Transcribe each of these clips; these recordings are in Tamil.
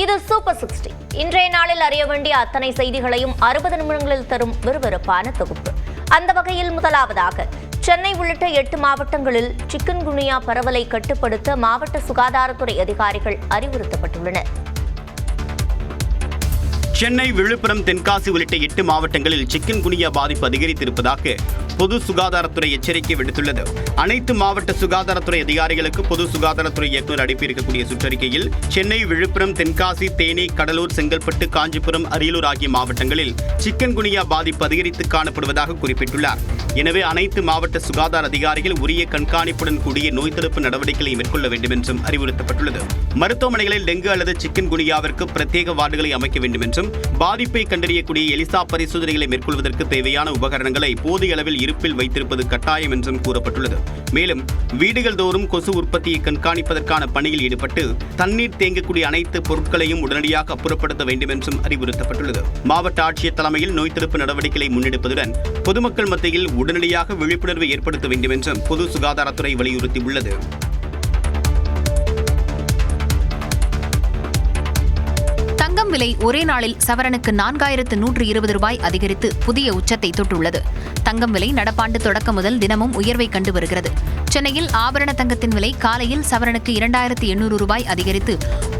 இது சூப்பர் 60. இன்றைய நாளில் அறிய வேண்டிய அத்தனை செய்திகளையும் 60 நிமிடங்களில் தரும் விறுவிறுப்பான தொகுப்பு. அந்த வகையில் முதலாவதாக, சென்னை உள்ளிட்ட 8 மாவட்டங்களில் சிக்கன்குனியா பரவலை கட்டுப்படுத்த மாவட்ட சுகாதாரத்துறை அதிகாரிகள் அறிவுறுத்தப்பட்டுள்ளனர். சென்னை, விழுப்புரம், தென்காசி உள்ளிட்ட 8 மாவட்டங்களில் சிக்கன்குனியா பாதிப்பு அதிகரித்திருப்பதாக பொது சுகாதாரத்துறை எச்சரிக்கை விடுத்துள்ளது. அனைத்து மாவட்ட சுகாதாரத்துறை அதிகாரிகளுக்கு பொது சுகாதாரத்துறை இயக்குநர் அனுப்பியிருக்கக்கூடிய சுற்றறிக்கையில் சென்னை, விழுப்புரம், தென்காசி, தேனி, கடலூர், செங்கல்பட்டு, காஞ்சிபுரம், அரியலூர் ஆகிய மாவட்டங்களில் சிக்கன்குனியா பாதிப்பு அதிகரித்து காணப்படுவதாக குறிப்பிட்டுள்ளார். எனவே அனைத்து மாவட்ட சுகாதார அதிகாரிகள் உரிய கண்காணிப்புடன் கூடிய நோய் தடுப்பு நடவடிக்கைகளை மேற்கொள்ள வேண்டும் என்றும் அறிவுறுத்தப்பட்டுள்ளது. மருத்துவமனைகளில் டெங்கு அல்லது சிக்கன்குனியாவிற்கு பிரத்யேக வார்டுகளை அமைக்க வேண்டும் என்றும், பாதிப்பை கண்டறியக்கூடிய எலிசா பரிசோதனைகளை மேற்கொள்வதற்கு தேவையான உபகரணங்களை போதிய அளவில் இருப்பில் வைத்திருப்பது கட்டாயம் என்றும் கூறப்பட்டுள்ளது. மேலும் வீடுகள் தோறும் கொசு உற்பத்தியை கண்காணிப்பதற்கான பணியில் ஈடுபட்டு தண்ணீர் தேங்கக்கூடிய அனைத்து பொருட்களையும் உடனடியாக அப்புறப்படுத்த வேண்டும் என்றும் அறிவுறுத்தப்பட்டுள்ளது. மாவட்ட ஆட்சியர் தலைமையில் நோய் தடுப்பு நடவடிக்கைகளை முன்னெடுப்பதுடன் பொதுமக்கள் மத்தியில் உடனடியாக விழிப்புணர்வை ஏற்படுத்த வேண்டும் என்றும் பொது சுகாதாரத்துறை வலியுறுத்தியுள்ளது. தங்கம் விலை ஒரே நாளில் சவரனுக்கு 4120 ரூபாய் அதிகரித்து புதிய உச்சத்தை தொட்டுள்ளது. தங்கம் விலை நடப்பாண்டு தொடக்கம் முதல் தினமும் உயர்வை கண்டு வருகிறது. சென்னையில் ஆபரண தங்கத்தின் விலை காலையில் சவரனுக்கு 2800 ரூபாய் அதிகரித்து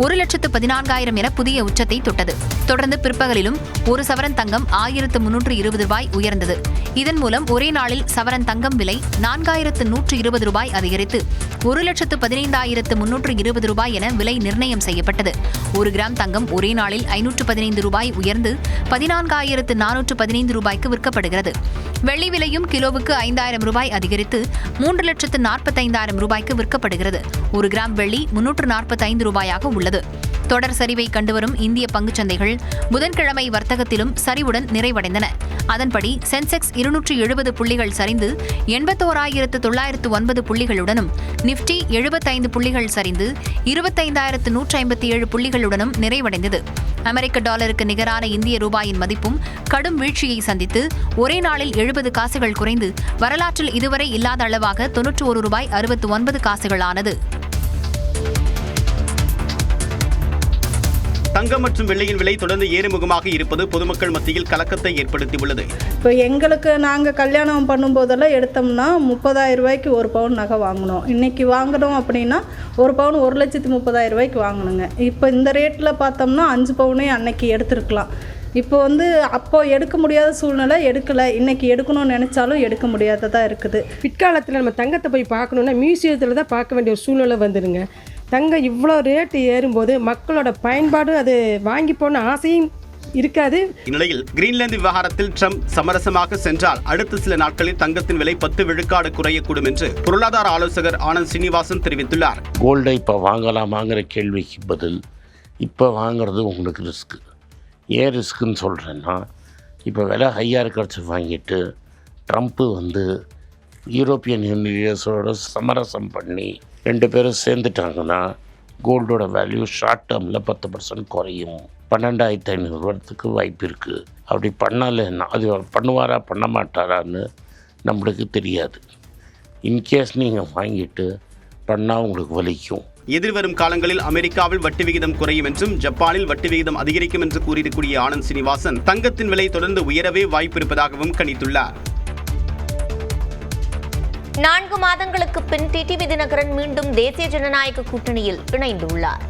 1,14,000 என புதிய உச்சத்தை தொட்டது. தொடர்ந்து பிற்பகலிலும் ஒரு சவரன் தங்கம் 1320 ரூபாய் உயர்ந்தது. இதன் மூலம் ஒரே நாளில் சவரன் தங்கம் விலை 4120 ரூபாய் அதிகரித்து 1,15,320 ரூபாய் என விலை நிர்ணயம் செய்யப்பட்டது. 1 கிராம் தங்கம் ஒரே நாளில் 515 ரூபாய் உயர்ந்து 14,415 ரூபாய்க்கு விற்கப்படுகிறது. வெள்ளி விலையும் கிலோவுக்கு 5,000 ரூபாய் அதிகரித்து 3,45,000 ரூபாய்க்கு விற்கப்படுகிறது. 1 கிராம் வெள்ளி 345 ரூபாயாக உள்ளது. தொடர் சரிவை கண்டுவரும் இந்திய பங்குச்சந்தைகள் புதன்கிழமை வர்த்தகத்திலும் சரிவுடன் நிறைவடைந்தன. அதன்படி சென்செக்ஸ் 270 புள்ளிகள் சரிந்து 81,909 புள்ளிகளுடனும், நிப்டி 75 புள்ளிகள் சரிந்து 25,157 புள்ளிகளுடனும் நிறைவடைந்தது. அமெரிக்க டாலருக்கு நிகரான இந்திய ரூபாயின் மதிப்பும் கடும் வீழ்ச்சியை சந்தித்து ஒரே நாளில் 70 காசுகள் குறைந்து வரலாற்றில் இதுவரை இல்லாத அளவாக 91 ரூபாய் 69 காசுகளானது. தங்கம் மற்றும் வெள்ளியின் விலை தொடர்ந்து ஏறுமுகமாக இருப்பது பொதுமக்கள் மத்தியில் கலக்கத்தை ஏற்படுத்தியுள்ளது. இப்போ எங்களுக்கு நாங்கள் கல்யாணம் பண்ணும்போதெல்லாம் எடுத்தோம்னா 30,000 ரூபாய்க்கு ஒரு பவுன் நகை வாங்கணும். இன்றைக்கி வாங்கணும் அப்படின்னா ஒரு பவுன் 1,30,000 ரூபாய்க்கு வாங்கணுங்க. இப்போ இந்த ரேட்டில் பார்த்தோம்னா 5 பவுனே அன்னைக்கு எடுத்துருக்கலாம். இப்போ அப்போ எடுக்க முடியாத சூழ்நிலை, எடுக்கலை. இன்றைக்கி எடுக்கணும்னு நினச்சாலும் எடுக்க முடியாததாக இருக்குது. பிற்காலத்தில் நம்ம தங்கத்தை போய் பார்க்கணுன்னா மியூசியத்தில் தான் பார்க்க வேண்டிய ஒரு சூழ்நிலை வந்துடுங்க. தங்கம் இவ்வளோ ரேட்டு ஏறும்போது மக்களோட பயன்பாடு, அது வாங்கி போன ஆசையும் இருக்காது. இந்நிலையில் கிரீன்லாந்து விவகாரத்தில் ட்ரம்ப் சமரசமாக சென்றால் அடுத்த சில நாட்களில் தங்கத்தின் விலை 10 விழுக்காடு குறையக்கூடும் என்று பொருளாதார ஆலோசகர் ஆனந்த் ஸ்ரீனிவாசன் தெரிவித்துள்ளார். கோல்டை இப்போ வாங்கலாமாங்கிற கேள்விக்கு பதில், இப்போ வாங்குறது உங்களுக்கு ரிஸ்க்கு. ஏன் ரிஸ்க்குன்னு சொல்கிறேன்னா, இப்போ விலை ஹையாக இருக்கிறத வாங்கிட்டு ட்ரம்ப்பு யூரோப்பியன் யூனியனோட சமரசம் பண்ணி 2 பேரும் சேர்ந்துட்டாங்கன்னா கோல்டோட வேல்யூ ஷார்ட் டேர்மில் 10% குறையும். 12,500 வரத்துக்கு வாய்ப்பு இருக்குது. அப்படி பண்ணலைன்னா அது பண்ணுவாரா பண்ண மாட்டாரான்னு நம்மளுக்கு தெரியாது. இன்கேஸ் நீங்கள் வாங்கிட்டு பண்ணால் உங்களுக்கு வலிக்கும். எதிர்வரும் காலங்களில் அமெரிக்காவில் வட்டி விகிதம் குறையும் என்றும் ஜப்பானில் வட்டி விகிதம் அதிகரிக்கும் என்று கூறியிருக்கூடிய ஆனந்த் ஸ்ரீனிவாசன் தங்கத்தின் விலை தொடர்ந்து உயரவே வாய்ப்பு இருப்பதாகவும் கணித்துள்ளார். 4 மாதங்களுக்கு பின் டிடிவி தினகரன் மீண்டும் தேசிய ஜனநாயக கூட்டணியில் இணைந்துள்ளார்.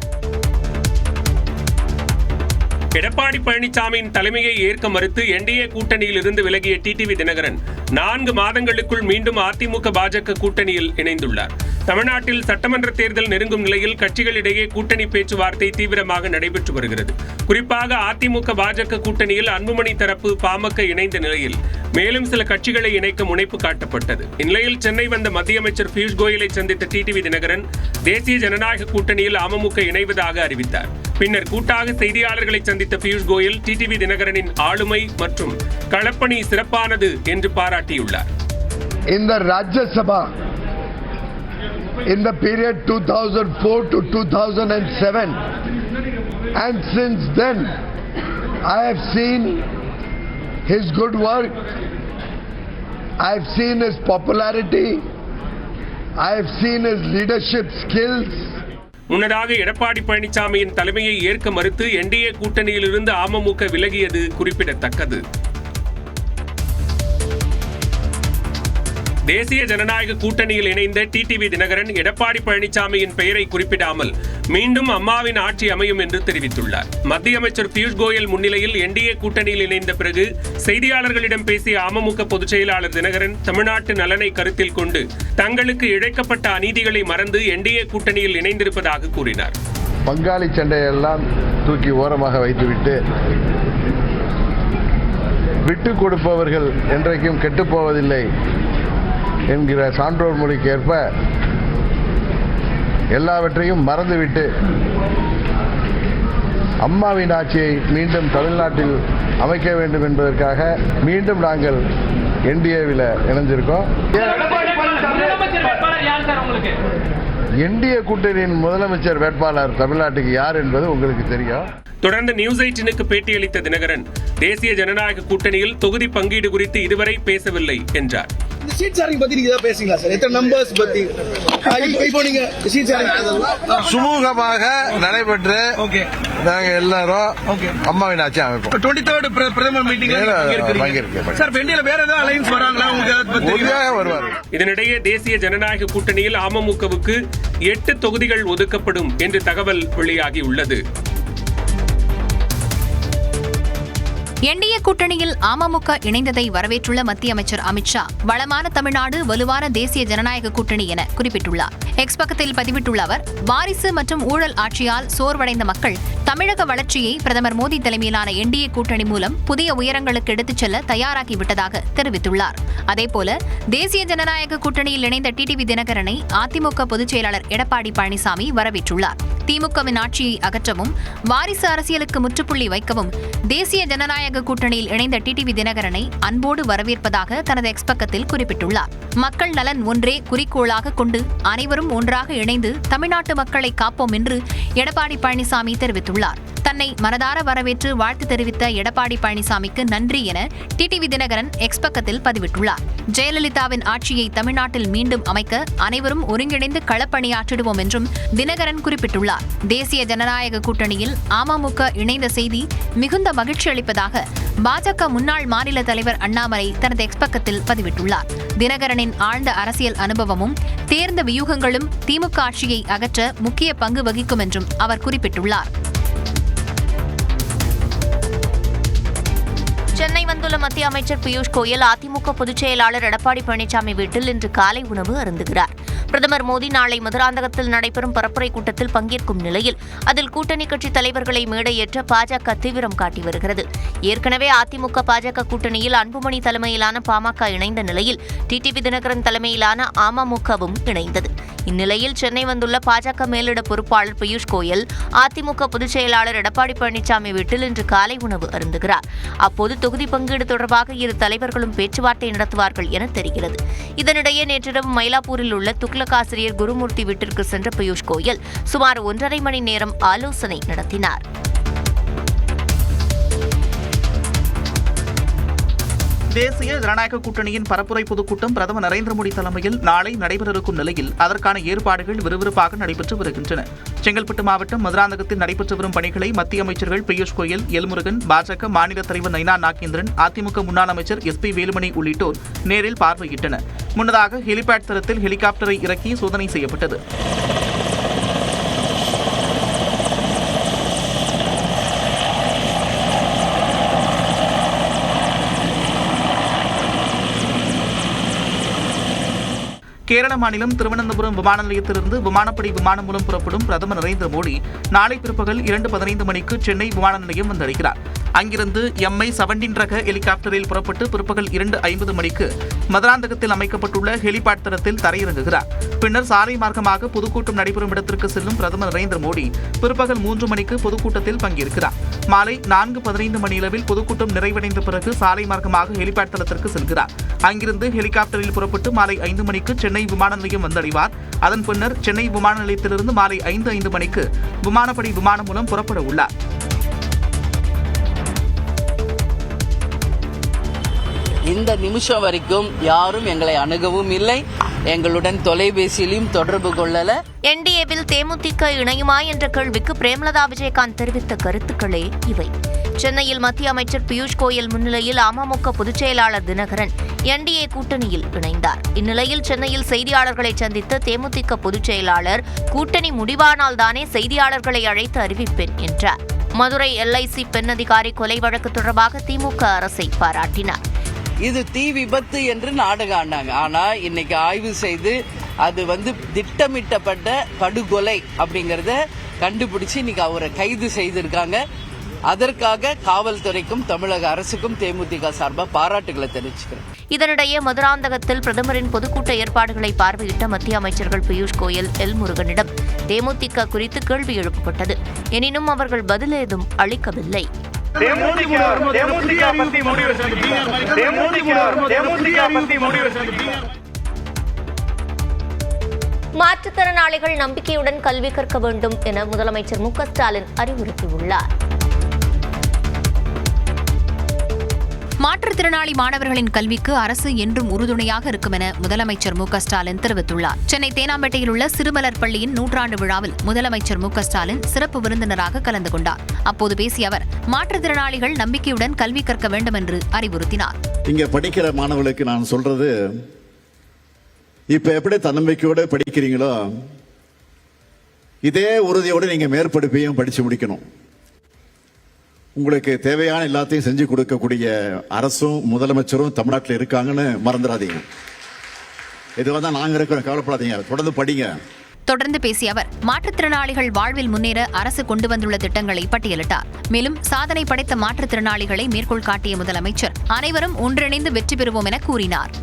எடப்பாடி பழனிசாமியின் தலைமையை ஏற்க மறுத்து என்டிஏ கூட்டணியில் இருந்து விலகிய டிடிவி தினகரன் 4 மாதங்களுக்குள் மீண்டும் அதிமுக பாஜக கூட்டணியில் இணைந்துள்ளார். தமிழ்நாட்டில் சட்டமன்ற தேர்தல் நெருங்கும் நிலையில் கட்சிகளிடையே கூட்டணி பேச்சுவார்த்தை தீவிரமாக நடைபெற்று வருகிறது. குறிப்பாக அதிமுக பாஜக கூட்டணியில் அன்புமணி தரப்பு பாமக இணைந்த நிலையில் மேலும் சில கட்சிகளை இணைக்க முனைப்பு காட்டப்பட்டது. இந்நிலையில் சென்னை வந்த மத்திய அமைச்சர் பியூஷ் கோயலை சந்தித்த டிடிவி தினகரன் தேசிய ஜனநாயக கூட்டணியில் அமமுக இணைவதாக அறிவித்தார். பின்னர் கூட்டாக செய்தியாளர்களை சந்தித்த பியூஷ் கோயல் டிடிவி தினகரனின் ஆளுமை மற்றும் களப்பணி சிறப்பானது என்று பாராட்டியுள்ளார். இந்த Rajya Sabha in the period 2004 to 2007, and since then I have seen his good work, I have seen his popularity, I have seen his leadership skills. முன்னதாக எடப்பாடி பழனிசாமியின் தலைமையை ஏற்க மறுத்து என்டிஏ கூட்டணியிலிருந்து அமமுக விலகியது குறிப்பிடத்தக்கது. தேசிய ஜனநாயக கூட்டணியில் இணைந்த டிடிவி தினகரன் எடப்பாடி பழனிசாமியின் பெயரை குறிப்பிடாமல் மீண்டும் அம்மாவின் ஆட்சி அமையும் என்று தெரிவித்துள்ளார். மத்திய அமைச்சர் பியூஷ் கோயல் முன்னிலையில் என்டிஏ கூட்டணியில் இணைந்த பிறகு செய்தியாளர்களிடம் பேசிய அமமுக பொதுச் செயலாளர் தினகரன் தமிழ்நாட்டு நலனை கருத்தில் கொண்டு தங்களுக்கு இழைக்கப்பட்ட அநீதிகளை மறந்து என்டிஏ கூட்டணியில் இணைந்திருப்பதாக கூறினார். பங்காளி சண்டையெல்லாம் தூக்கி ஓரமாக வைத்துவிட்டு விட்டு கொடுப்பவர்கள் என்றைக்கும் கெட்டுப்போவதில்லை என்கிற சான்றோர் மொழிக்கு ஏற்ப எல்லாவற்றையும் மறந்துவிட்டு அம்மாவின் ஆட்சியை மீண்டும் தமிழ்நாட்டில் அமைக்க வேண்டும் என்பதற்காக மீண்டும் நாங்கள் என்டிஏவில் இணைஞ்சிருக்கோம். என்டிஏ கூட்டணியின் முதலமைச்சர் வேட்பாளர் தமிழ்நாட்டுக்கு யார் என்பது உங்களுக்கு தெரியும். தொடர்ந்து நியூஸ் 18க்கு பேட்டியளித்த தினகரன் தேசிய ஜனநாயக கூட்டணியில் தொகுதி பங்கீடு குறித்து இதுவரை பேசவில்லை என்றார். சுமூகமாக நடைபெற்று நாங்க எல்லாரும் அம்மாவின் ஆட்சி அமைப்போம். 23rd பிரதமர் மீட்டிங் வருவார். இதனிடையே தேசிய ஜனநாயக கூட்டணியில் அமமுகவுக்கு 8 தொகுதிகள் ஒதுக்கப்படும் என்று தகவல் வெளியாகியுள்ளது. என்டிஏ கூட்டணியில் அமமுக இணைந்ததை வரவேற்றுள்ள மத்திய அமைச்சர் அமித்ஷா வளமான தமிழ்நாடு வலுவான தேசிய ஜனநாயக கூட்டணி என குறிப்பிட்டுள்ளார். எக்ஸ் பக்கத்தில் பதிவிட்டுள்ள அவர் வாரிசு மற்றும் ஊழல் ஆட்சியால் சோர்வடைந்த மக்கள் தமிழக வளர்ச்சியை பிரதமர் மோடி தலைமையிலான என்டிஏ கூட்டணி மூலம் புதிய உயரங்களுக்கு எடுத்துச் செல்ல தயாராகிவிட்டதாக தெரிவித்துள்ளார். அதேபோல தேசிய ஜனநாயக கூட்டணியில் இணைந்த டிடிவி தினகரனை அதிமுக பொதுச் செயலாளர் எடப்பாடி பழனிசாமி வரவேற்றுள்ளார். திமுகவின் ஆட்சியை அகற்றவும் வாரிசு அரசியலுக்கு முற்றுப்புள்ளி வைக்கவும் தேசிய ஜனநாயக கூட்டணியில் இணைந்த டிடிவி தினகரனை அன்போடு வரவேற்பதாக தனது எக்ஸ் பக்கத்தில் குறிப்பிட்டுள்ளார். மக்கள் நலன் ஒன்றே குறிக்கோளாக கொண்டு அனைவரும் ஒன்றாக இணைந்து தமிழ்நாட்டு மக்களை காப்போம் என்று எடப்பாடி பழனிசாமி தெரிவித்துள்ளார். தன்னை மனதார வரவேற்று வாழ்த்து தெரிவித்த எடப்பாடி பழனிசாமிக்கு நன்றி என டிடிவி தினகரன் எக்ஸ் பக்கத்தில் பதிவிட்டுள்ளார். ஜெயலலிதாவின் ஆட்சியை தமிழ்நாட்டில் மீண்டும் அமைக்க அனைவரும் ஒருங்கிணைந்து களப்பணியாற்றிடுவோம் என்றும் தினகரன் குறிப்பிட்டுள்ளார். தேசிய ஜனநாயக கூட்டணியில் அமமுக இணைந்த செய்தி மிகுந்த மகிழ்ச்சி அளிப்பதாக பாஜக முன்னாள் மாநில தலைவர் அண்ணாமலை தனது எக்ஸ் பக்கத்தில் பதிவிட்டுள்ளார். தினகரனின் ஆழ்ந்த அரசியல் அனுபவமும் தேர்ந்த வியூகங்களும் திமுக ஆட்சியை அகற்ற முக்கிய பங்கு வகிக்கும் என்றும் அவர் குறிப்பிட்டுள்ளார். சென்னை வந்துள்ள மத்திய அமைச்சர் பியூஷ் கோயல் அதிமுக பொதுச் செயலாளர் எடப்பாடி பழனிசாமி வீட்டில் இன்று காலை உணவு அருந்துகிறார். பிரதமர் மோடி நாளை மதுராந்தகத்தில் நடைபெறும் பரப்புரை கூட்டத்தில் பங்கேற்கும் நிலையில் அதில் கூட்டணி கட்சி தலைவர்களை மேடையேற்ற பாஜக தீவிரம் காட்டி வருகிறது. ஏற்கனவே அதிமுக பாஜக கூட்டணியில் அன்புமணி தலைமையிலான பாமக இணைந்த நிலையில் டிடிவி தினகரன் தலைமையிலான அமமுகவும் இணைந்தது. இந்நிலையில் சென்னை வந்துள்ள பாஜக மேலிட பொறுப்பாளர் பியூஷ் கோயல் அதிமுக பொதுச் செயலாளர் எடப்பாடி பழனிசாமி வீட்டில் இன்று காலை உணவு அருந்துகிறார். அப்போது தொகுதி பங்கீடு தொடர்பாக இரு தலைவர்களும் பேச்சுவார்த்தை நடத்துவார்கள் என தெரிகிறது. இதனிடையே நேற்றிரவு மயிலாப்பூரில் உள்ள துக்ளக் ஆசிரியர் குருமூர்த்தி வீட்டிற்கு சென்ற பியூஷ் கோயல் சுமார் 1.5 மணி நேரம் ஆலோசனை நடத்தினார். தேசிய ஜனநாயக கூட்டணியின் பரப்புரை பொதுக்கூட்டம் பிரதமர் நரேந்திர மோடி தலைமையில் நாளை நடைபெறவிருக்கும் நிலையில் அதற்கான ஏற்பாடுகள் விறுவிறுப்பாக நடைபெற்று வருகின்றன. செங்கல்பட்டு மாவட்டம் மதுராந்தகத்தில் நடைபெற்று வரும் பணிகளை மத்திய அமைச்சர்கள் பியூஷ் கோயல், எல்முருகன், பாஜக மாநில தலைவர் நைனா நாகேந்திரன், அதிமுக முன்னாள் அமைச்சர் SP வேலுமணி உள்ளிட்டோர் நேரில் பார்வையிட்டனர். முன்னதாக ஹெலிபேட் தளத்தில் ஹெலிகாப்டரை இறக்கி சோதனை செய்யப்பட்டது. கேரள மாநிலம் திருவனந்தபுரம் விமான நிலையத்திலிருந்து விமானப்படை விமானம் மூலம் புறப்படும் பிரதமர் நரேந்திர மோடி நாளை பிற்பகல் 2:15 மணிக்கு சென்னை விமான நிலையம் வந்தடைகிறார். அங்கிருந்து MI-17 ரக ஹெலிகாப்டரில் புறப்பட்டு பிற்பகல் 2:50 மணிக்கு மதுராந்தகத்தில் அமைக்கப்பட்டுள்ள ஹெலிபேட் தளத்தில் தரையிறங்குகிறார். பின்னர் சாலை மார்க்கமாக பொதுக்கூட்டம் நடைபெறும் இடத்திற்கு செல்லும் பிரதமர் நரேந்திர மோடி பிற்பகல் 3 மணிக்கு பொதுக்கூட்டத்தில் பங்கேற்கிறார். மாலை 4:15 மணியளவில் பொதுக்கூட்டம் நிறைவடைந்த பிறகு சாலை மார்க்கமாக ஹெலிபேட் தளத்திற்கு செல்கிறார். அங்கிருந்து ஹெலிகாப்டரில் புறப்பட்டு மாலை 5 மணிக்கு சென்னை விமான நிலையம் வந்தடைவார். அதன் பின்னர் சென்னை விமான நிலையத்திலிருந்து மாலை 5:05 மணிக்கு விமானப்படை விமானம் மூலம் புறப்பட உள்ளார். இந்த நிமிஷம் வரைக்கும் யாரும் எங்களை அணுகவும் இல்லை, எங்களுடன் தொலைபேசியிலும் தொடர்பு கொள்ளல. என்டிஏவில் தேமுதிக இணையுமா என்ற கேள்விக்கு பிரேமலதா விஜயகாந்த் தெரிவித்த கருத்துக்களே இவை. சென்னையில் மத்திய அமைச்சர் பியூஷ் கோயல் முன்னிலையில் அமமுக பொதுச் செயலாளர் தினகரன் என்டிஏ கூட்டணியில் இணைந்தார். இந்நிலையில் சென்னையில் செய்தியாளர்களை சந்தித்த தேமுதிக பொதுச் செயலாளர் கூட்டணி முடிவானால் தானே செய்தியாளர்களை அழைத்து அறிவிப்பேன் என்றார். மதுரை எல்ஐசி பெண் அதிகாரி கொலை வழக்கு தொடர்பாக திமுக அரசை பாராட்டினார். இது தீ விபத்து என்று நாடகம் ஆனாங்க. ஆனா இன்னைக்கு ஆய்வு செய்து அது திட்டமிட்டப்பட்ட படுகொலை அப்படிங்கறத கண்டுபிடிச்சு இன்னைக்கு அவரை கைது செய்திருக்காங்க. அதற்காக காவல்துறைக்கும் தமிழக அரசுக்கும் தேமுதிக சார்பாக பாராட்டுகளை தெரிவிச்சுக்கிறேன். இதனிடையே மதுராந்தகத்தில் பிரதமரின் பொதுக்கூட்ட ஏற்பாடுகளை பார்வையிட்ட மத்திய அமைச்சர்கள் பியூஷ் கோயல், எல் முருகனிடம் தேமுதிக குறித்து கேள்வி எழுப்பப்பட்டது. எனினும் அவர்கள் பதில் ஏதும் அளிக்கவில்லை. மாற்றுத்திறனாளிகள் நம்பிக்கையுடன் கல்வி கற்க வேண்டும் என முதலமைச்சர் மு க ஸ்டாலின் அறிவுறுத்தியுள்ளார். மாற்றுத்திறனாளி மாணவர்களின் கல்விக்கு அரசு என்றும் உறுதுணையாக இருக்கும் என முதலமைச்சர் மு க ஸ்டாலின் தெரிவித்துள்ளார். சென்னை தேனாம்பேட்டையில் உள்ள சிறுமலர் பள்ளியின் 100ஆண்டு விழாவில் முதலமைச்சர் மு க ஸ்டாலின் சிறப்பு விருந்தினராக கலந்து கொண்டார். அப்போது பேசிய அவர் மாற்றுத்திறனாளிகள் நம்பிக்கையுடன் கல்வி கற்க வேண்டும் என்று அறிவுறுத்தினார். இங்க படிக்கிற மாணவர்களுக்கு நான் சொல்றது, இப்ப எப்படி தன்னம்பிக்கையோட படிக்கிறீங்களோ இதே உறுதியோடு நீங்க மேற்படிப்பையும் படிச்சு முடிக்கணும். உங்களுக்கு தேவையான எல்லாத்தையும் செஞ்சு கொடுக்கக்கூடிய அரசும் முதலமைச்சரும் தமிழ்நாட்டில் இருக்காங்கன்னு மறந்துடாதீங்க. இதுவாக தான் நாங்கள் இருக்கிறோம், கவலைப்படாதீங்க, தொடர்ந்து படிங்க. தொடர்ந்து பேசிய அவர் மாற்றுத்திறனாளிகள் வாழ்வில் முன்னேற அரசு கொண்டு வந்துள்ள திட்டங்களை பட்டியலிட்டார். மேலும் சாதனை படைத்த மாற்றுத்திறனாளிகளை மேற்கோள் காட்டிய முதலமைச்சர் அனைவரும் ஒன்றிணைந்து வெற்றி பெறுவோம் என கூறினார்.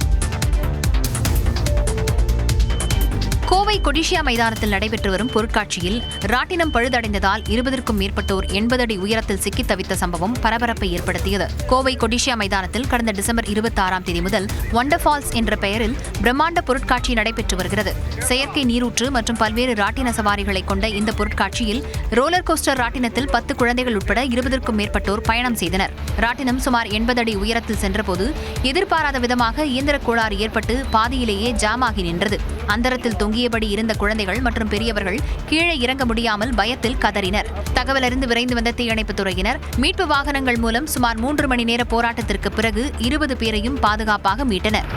கோவை கொடிஷியா மைதானத்தில் நடைபெற்று வரும் பொருட்காட்சியில் ராட்டினம் பழுதடைந்ததால் 20க்கும் மேற்பட்டோர் 80 அடி உயரத்தில் சிக்கி தவித்த சம்பவம் பரபரப்பை ஏற்படுத்தியது. கோவை கொடிஷியா மைதானத்தில் கடந்த டிசம்பர் 26ஆம் தேதி முதல் வண்டர் ஃபால்ஸ் என்ற பெயரில் பிரம்மாண்ட பொருட்காட்சி நடைபெற்று வருகிறது. செயற்கை நீரூற்று மற்றும் பல்வேறு ராட்டின சவாரிகளை கொண்ட இந்த பொருட்காட்சியில் ரோலர் கோஸ்டர் ராட்டினத்தில் 10 குழந்தைகள் உட்பட 20க்கும் மேற்பட்டோர் பயணம் செய்தனர். ராட்டினம் சுமார் 80 அடி உயரத்தில் சென்றபோது எதிர்பாராத விதமாக இயந்திர கோளாறு ஏற்பட்டு பாதியிலேயே ஜாம் ஆகி நின்றது. அந்தரத்தில் தொங்கியபடி இருந்த குழந்தைகள் மற்றும் பெரியவர்கள் கீழே இறங்க முடியாமல் பயத்தில் கதறினர். தகவல் அறிந்து விரைந்து வந்த தீயணைப்புத் துறையினர் மீட்பு வாகனங்கள் மூலம் சுமார் 3 மணி நேர போராட்டத்திற்கு பிறகு 20 பேரையும் பாதுகாப்பாக மீட்டனர்.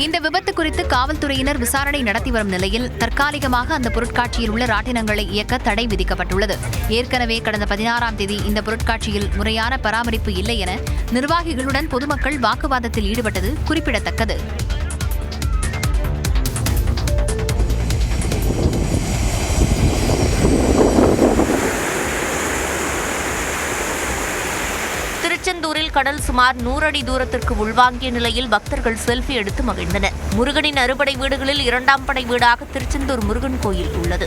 இந்த விபத்து குறித்து காவல்துறையினர் விசாரணை நடத்தி வரும் நிலையில் தற்காலிகமாக அந்த பொருட்காட்சியில் உள்ள ராட்டினங்களை இயக்க தடை விதிக்கப்பட்டுள்ளது. ஏற்கனவே கடந்த 16ஆம் தேதி இந்த பொருட்காட்சியில் முறையான பராமரிப்பு இல்லை என நிர்வாகிகளுடன் பொதுமக்கள் வாக்குவாதத்தில் ஈடுபட்டது குறிப்பிடத்தக்கது. திருச்செந்தூரில் கடல் சுமார் 100 அடி தூரத்திற்கு உள்வாங்கிய நிலையில் பக்தர்கள் செல்ஃபி எடுத்து மகிழ்ந்தனர். முருகனின் அறுபடை வீடுகளில் 2ஆம் படை வீடாக திருச்செந்தூர் முருகன் கோயில் உள்ளது.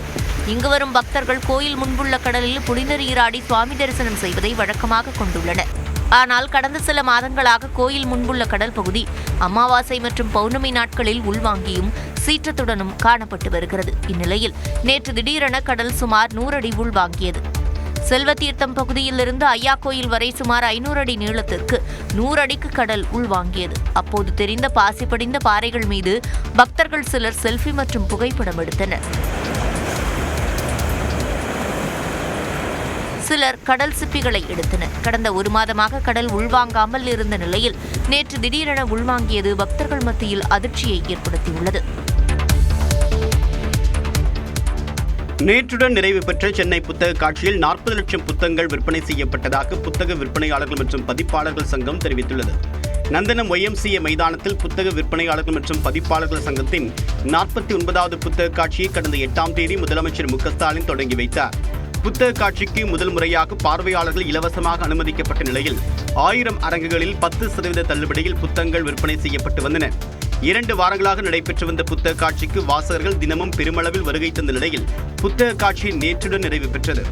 இங்கு வரும் பக்தர்கள் கோயில் முன்புள்ள கடலில் புனித நீராடி சுவாமி தரிசனம் செய்வதை வழக்கமாக கொண்டுள்ளனர். ஆனால் கடந்த சில மாதங்களாக கோயில் முன்புள்ள கடல் பகுதி அமாவாசை மற்றும் பௌர்ணமி நாட்களில் உள்வாங்கியும் சீற்றத்துடனும் காணப்பட்டு வருகிறது. இந்நிலையில் நேற்று திடீரென கடல் சுமார் 100 அடி உள்வாங்கியது. செல்வத்தீர்த்தம் பகுதியிலிருந்து ஐயா கோயில் வரை சுமார் 500 அடி நீளத்திற்கு 100 அடிக்கு கடல் உள்வாங்கியது. அப்போது தெரிந்த பாசி படிந்த பாறைகள் மீது பக்தர்கள் சிலர் செல்ஃபி மற்றும் புகைப்படம் எடுத்தனர். சிலர் கடல் சிப்பிகளை எடுத்தனர். கடந்த 1 மாதமாக கடல் உள்வாங்காமல் இருந்த நிலையில் நேற்று திடீரென உள்வாங்கியது பக்தர்கள் மத்தியில் அதிர்ச்சியை ஏற்படுத்தியுள்ளது. நேற்றுடன் நிறைவு பெற்ற சென்னை புத்தக காட்சியில் 40 லட்சம் புத்தகங்கள் விற்பனை செய்யப்பட்டதாக புத்தக விற்பனையாளர்கள் மற்றும் பதிப்பாளர்கள் சங்கம் தெரிவித்துள்ளது. நந்தனம் YMCA மைதானத்தில் புத்தக விற்பனையாளர்கள் மற்றும் பதிப்பாளர்கள் சங்கத்தின் 49வது புத்தக காட்சியை கடந்த 8ஆம் தேதி முதலமைச்சர் மு க ஸ்டாலின் தொடங்கி வைத்தார். புத்தக காட்சிக்கு முதல் முறையாக பார்வையாளர்கள் இலவசமாக அனுமதிக்கப்பட்ட நிலையில் 1000 அரங்குகளில் 10% தள்ளுபடியில் புத்தகங்கள் விற்பனை செய்யப்பட்டு வந்தன. 2 வாரங்களாக நடைபெற்று வந்த புத்தக காட்சிக்கு வாசகர்கள் தினமும் பெருமளவில் வருகை தந்த நிலையில் புத்தக காட்சி நேற்றுடன் நிறைவு பெற்றது.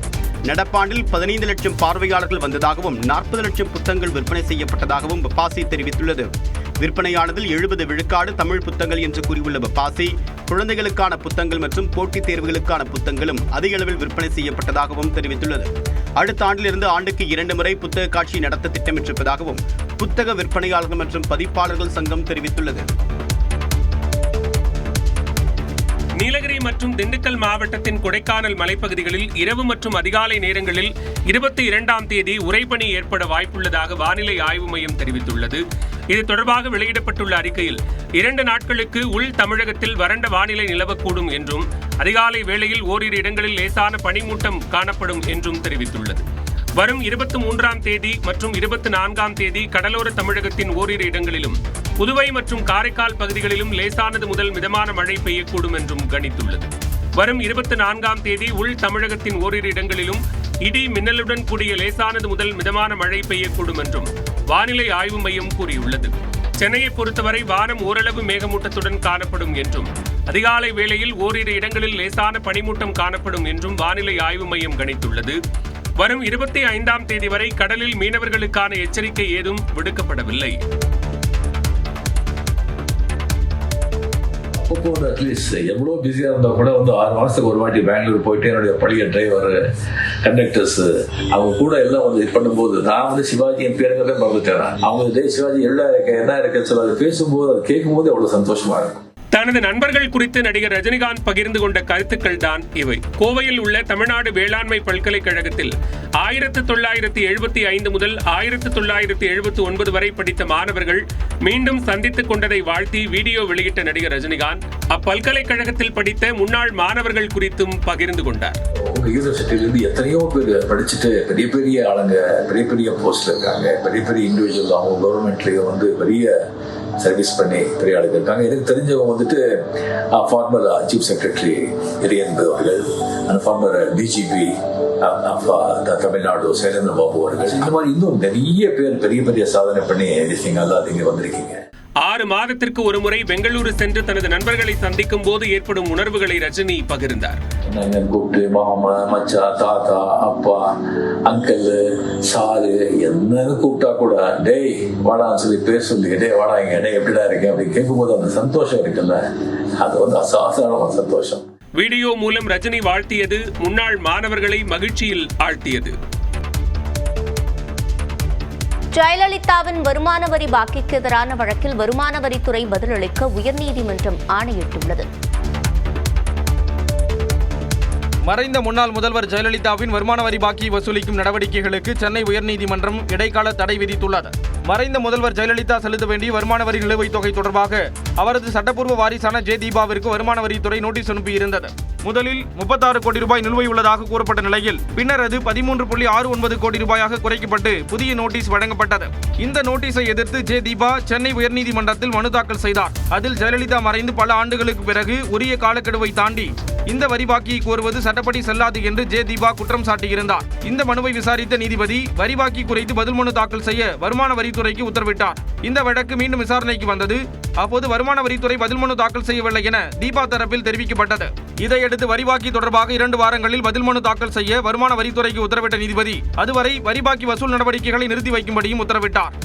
நடப்பாண்டில் 15 லட்சம் பார்வையாளர்கள் வந்ததாகவும் 40 லட்சம் புத்தகங்கள் விற்பனை செய்யப்பட்டதாகவும் பபாசி தெரிவித்துள்ளது. விற்பனையானதில் 70 விழுக்காடு தமிழ் புத்தகங்கள் என்று கூறியுள்ள பப்பாசி, குழந்தைகளுக்கான புத்தகங்கள் மற்றும் போட்டித் தேர்வுகளுக்கான புத்தகங்களும் அதிக அளவில் விற்பனை செய்யப்பட்டதாகவும் தெரிவித்துள்ளது. அடுத்த ஆண்டிலிருந்து ஆண்டுக்கு 2 முறை புத்தக காட்சி நடத்த திட்டமிட்டிருப்பதாகவும் புத்தக விற்பனையாளர்கள் மற்றும் பதிப்பாளர்கள் சங்கம் தெரிவித்துள்ளது. நீலகிரி மற்றும் திண்டுக்கல் மாவட்டத்தின் கொடைக்கானல் மலைப்பகுதிகளில் இரவு மற்றும் அதிகாலை நேரங்களில் 22ஆம் தேதி உறைபனி ஏற்பட வாய்ப்புள்ளதாக வானிலை ஆய்வு மையம் தெரிவித்துள்ளது. இது தொடர்பாக வெளியிடப்பட்டுள்ள அறிக்கையில் 2 நாட்களுக்கு உள் தமிழகத்தில் வறண்ட வானிலை நிலவக்கூடும் என்றும் அதிகாலை வேளையில் ஓரிரு இடங்களில் லேசான பனிமூட்டம் காணப்படும் என்றும் தெரிவித்துள்ளது. வரும் 23ஆம் தேதி மற்றும் 24ஆம் தேதி கடலோர தமிழகத்தின் ஓரிரு இடங்களிலும் புதுவை மற்றும் காரைக்கால் பகுதிகளிலும் லேசானது முதல் மிதமான மழை பெய்யக்கூடும் என்றும் கணித்துள்ளது. வரும் 24ஆம் தேதி உள் தமிழகத்தின் ஓரிரு இடங்களிலும் இடி மின்னலுடன் கூடிய லேசானது முதல் மிதமான மழை பெய்யக்கூடும் என்றும் வானிலை ஆய்வு மையம் கூறியுள்ளது. சென்னையை பொறுத்தவரை வானம் ஓரளவு மேகமூட்டத்துடன் காணப்படும் என்றும் அதிகாலை வேளையில் ஓரிரு இடங்களில் லேசான பனிமூட்டம் காணப்படும் என்றும் வானிலை ஆய்வு மையம் கணித்துள்ளது. வரும் 25ஆம் தேதி வரை கடலில் மீனவர்களுக்கான எச்சரிக்கை ஏதும் விடுக்கப்படவில்லை. அட்லீஸ்ட் எவ்வளோ பிஸியாக இருந்தால் கூட 6 மாதத்துக்கு ஒரு வாட்டி பெங்களூர் போயிட்டு என்னுடைய பழைய டிரைவர், கண்டக்டர்ஸ் அவங்க கூட எல்லாம் இது பண்ணும்போது நான் சிவாஜி என் பேருங்கிறதே மறந்துட்டேன். அவங்க சிவாஜி என்ன இருக்குன்னு சொல்லி பேசும்போது அதை கேட்கும்போது எவ்வளோ சந்தோஷமா இருக்கும். தனது நண்பர்கள் குறித்து நடிகர் ரஜினிகாந்த் பகிர்ந்து கொண்ட கருத்துக்கள் தான் இவை. கோவையில் உள்ள தமிழ்நாடு வேளாண்மை பல்கலைக்கழகத்தில் 1975 முதல் 1979 வரை படித்த மாணவர்கள் மீண்டும் சந்தித்துக் கொண்டதை வாழ்த்தி வீடியோ வெளியிட்ட நடிகர் ரஜினிகாந்த் அப்பல்கலைக்கழகத்தில் படித்த முன்னாள் மாணவர்கள் குறித்தும் பகிர்ந்து கொண்டார். யூனிவர்சிட்டியிலிருந்து எத்தனையோ பேர் படிச்சுட்டு பெரிய பெரிய ஆளுங்க, பெரிய பெரிய போஸ்ட்ல இருக்காங்க, பெரிய பெரிய இண்டிவிஜுவல் அவங்க கவர்மெண்ட்லயும் பெரிய சர்வீஸ் பண்ணி பெரிய ஆளுங்க இருக்காங்க. எனக்கு தெரிஞ்சவங்க ஃபார்மர் சீஃப் செக்ரட்டரி இரியன்பு அவர்கள், ஃபார்மர் டிஜிபி தமிழ்நாடு சேலேந்திர பாபு அவர்கள், இந்த மாதிரி இன்னும் நிறைய பேர் பெரிய பெரிய சாதனை பண்ணி இங்க வந்திருக்கீங்க. 6 மாதத்திற்கு ஒரு முறை பெங்களூரு சென்று தனது நண்பர்களை சந்திக்கும் போது ஏற்படும் உணர்வுகளை ரஜினி பகிர்ந்தார். கூப்பிட்டு மாமா, மச்சா, தாத்தா, அப்பா, அங்கிள், சாரு என்னன்னு கூப்பிட்டா கூட டேய் வாடான்னு சொல்லி பேர் சொல்லி டே வாடா இங்க டே எப்படிடா இருக்கேன் அப்படின்னு கேட்கும்போது அந்த சந்தோஷம் இருக்குல்ல, அது அசாதாரண சந்தோஷம். வீடியோ மூலம் ரஜினி வாழ்த்தியது முன்னாள் மாணவர்களை மகிழ்ச்சியில் ஆழ்த்தியது. ஜெயலலிதாவின் வருமான வரி பாக்கிக்கு எதிரான வழக்கில் வருமான வரித்துறை பதிலளிக்க உயர்நீதிமன்றம் ஆணையிட்டுள்ளது. மறைந்த முன்னாள் முதல்வர் ஜெயலலிதாவின் வருமான வரி பாக்கி வசூலிக்கும் நடவடிக்கைகளுக்கு சென்னை உயர்நீதிமன்றம் இடைக்கால தடை விதித்துள்ளது. மறைந்த முதல்வர் ஜெயலலிதா செலுத்த வேண்டிய வருமான வரி நிலுவைத் தொகை தொடர்பாக அவரது சட்டப்பூர்வ வாரிசான ஜே தீபாவிற்கு வருமான வரித்துறை நோட்டீஸ் அனுப்பியிருந்தது. முதலில் 36 கோடி ரூபாய் நிலுவை உள்ளதாக கூறப்பட்ட நிலையில் பின்னர் அது 13.69 கோடி ரூபாயாக குறைக்கப்பட்டு புதிய நோட்டீஸ் வழங்கப்பட்டது. இந்த நோட்டீஸை எதிர்த்து ஜே தீபா சென்னை உயர்நீதிமன்றத்தில் மனு தாக்கல் செய்தார். அதில் ஜெயலலிதா மறைந்து பல ஆண்டுகளுக்கு பிறகு உரிய காலக்கெடுவை தாண்டி இந்த வரி பாக்கியை கோருவது சட்டப்படி செல்லாது என்று ஜே தீபா குற்றம் சாட்டியிருந்தார். இந்த மனுவை விசாரித்த நீதிபதி வரி பாக்கி குறைத்து பதில் மனு தாக்கல் செய்ய வருமான வரித்துறைக்கு உத்தரவிட்டார். இந்த வழக்கு மீண்டும் விசாரணைக்கு வந்தது. அப்போது வருமான வரித்துறை பதில் மனு தாக்கல் செய்யவில்லை என தீபா தரப்பில் தெரிவிக்கப்பட்டது. இதையடுத்து வரி பாக்கி தொடர்பாக 2 வாரங்களில் பதில் மனு தாக்கல் செய்ய வருமான வரித்துறைக்கு உத்தரவிட்ட நீதிபதி அதுவரை வரி பாக்கி வசூல் நடவடிக்கைகளை நிறுத்தி வைக்கும்படியும் உத்தரவிட்டார்.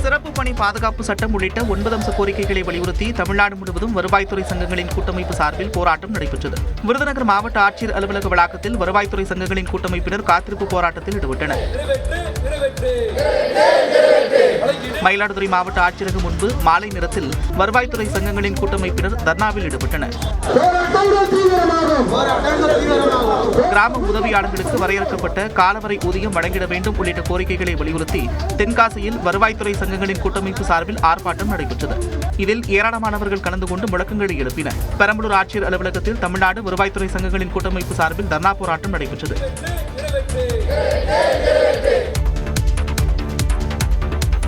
சிறப்பு பணி பாதுகாப்பு சட்டம் உள்ளிட்ட 9 அம்ச கோரிக்கைகளை வலியுறுத்தி தமிழ்நாடு முழுவதும் வருவாய்த்துறை சங்கங்களின் கூட்டமைப்பு சார்பில் போராட்டம் நடைபெற்றது. விருதுநகர் மாவட்ட ஆட்சியர் அலுவலக வளாகத்தில் வருவாய்த்துறை சங்கங்களின் கூட்டமைப்பினர் காத்திருப்பு போராட்டத்தில் ஈடுபட்டனர். மயிலாடுதுறை மாவட்ட ஆட்சியரகம் முன்பு மாலை நேரத்தில் வருவாய்த்துறை சங்கங்களின் கூட்டமைப்பினர் தர்ணாவில் ஈடுபட்டனர். கிராம உதவியாளர்களுக்கு வரையறுக்கப்பட்ட காலவரை ஊதியம் வழங்கிட வேண்டும் உள்ளிட்ட கோரிக்கைகளை வலியுறுத்தி தென்காசியில் வருவாய்த்துறை சங்கங்களின் கூட்டமைப்பு சார்பில் ஆர்ப்பாட்டம் நடைபெற்றது. இதில் ஏராளமானவர்கள் கலந்து கொண்டு முழக்கங்களை எழுப்பினர். பெரம்பலூர் ஆட்சியர் அலுவலகத்தில் தமிழ்நாடு வருவாய்த்துறை சங்கங்களின் கூட்டமைப்பு சார்பில் தர்ணா போராட்டம் நடைபெற்றது.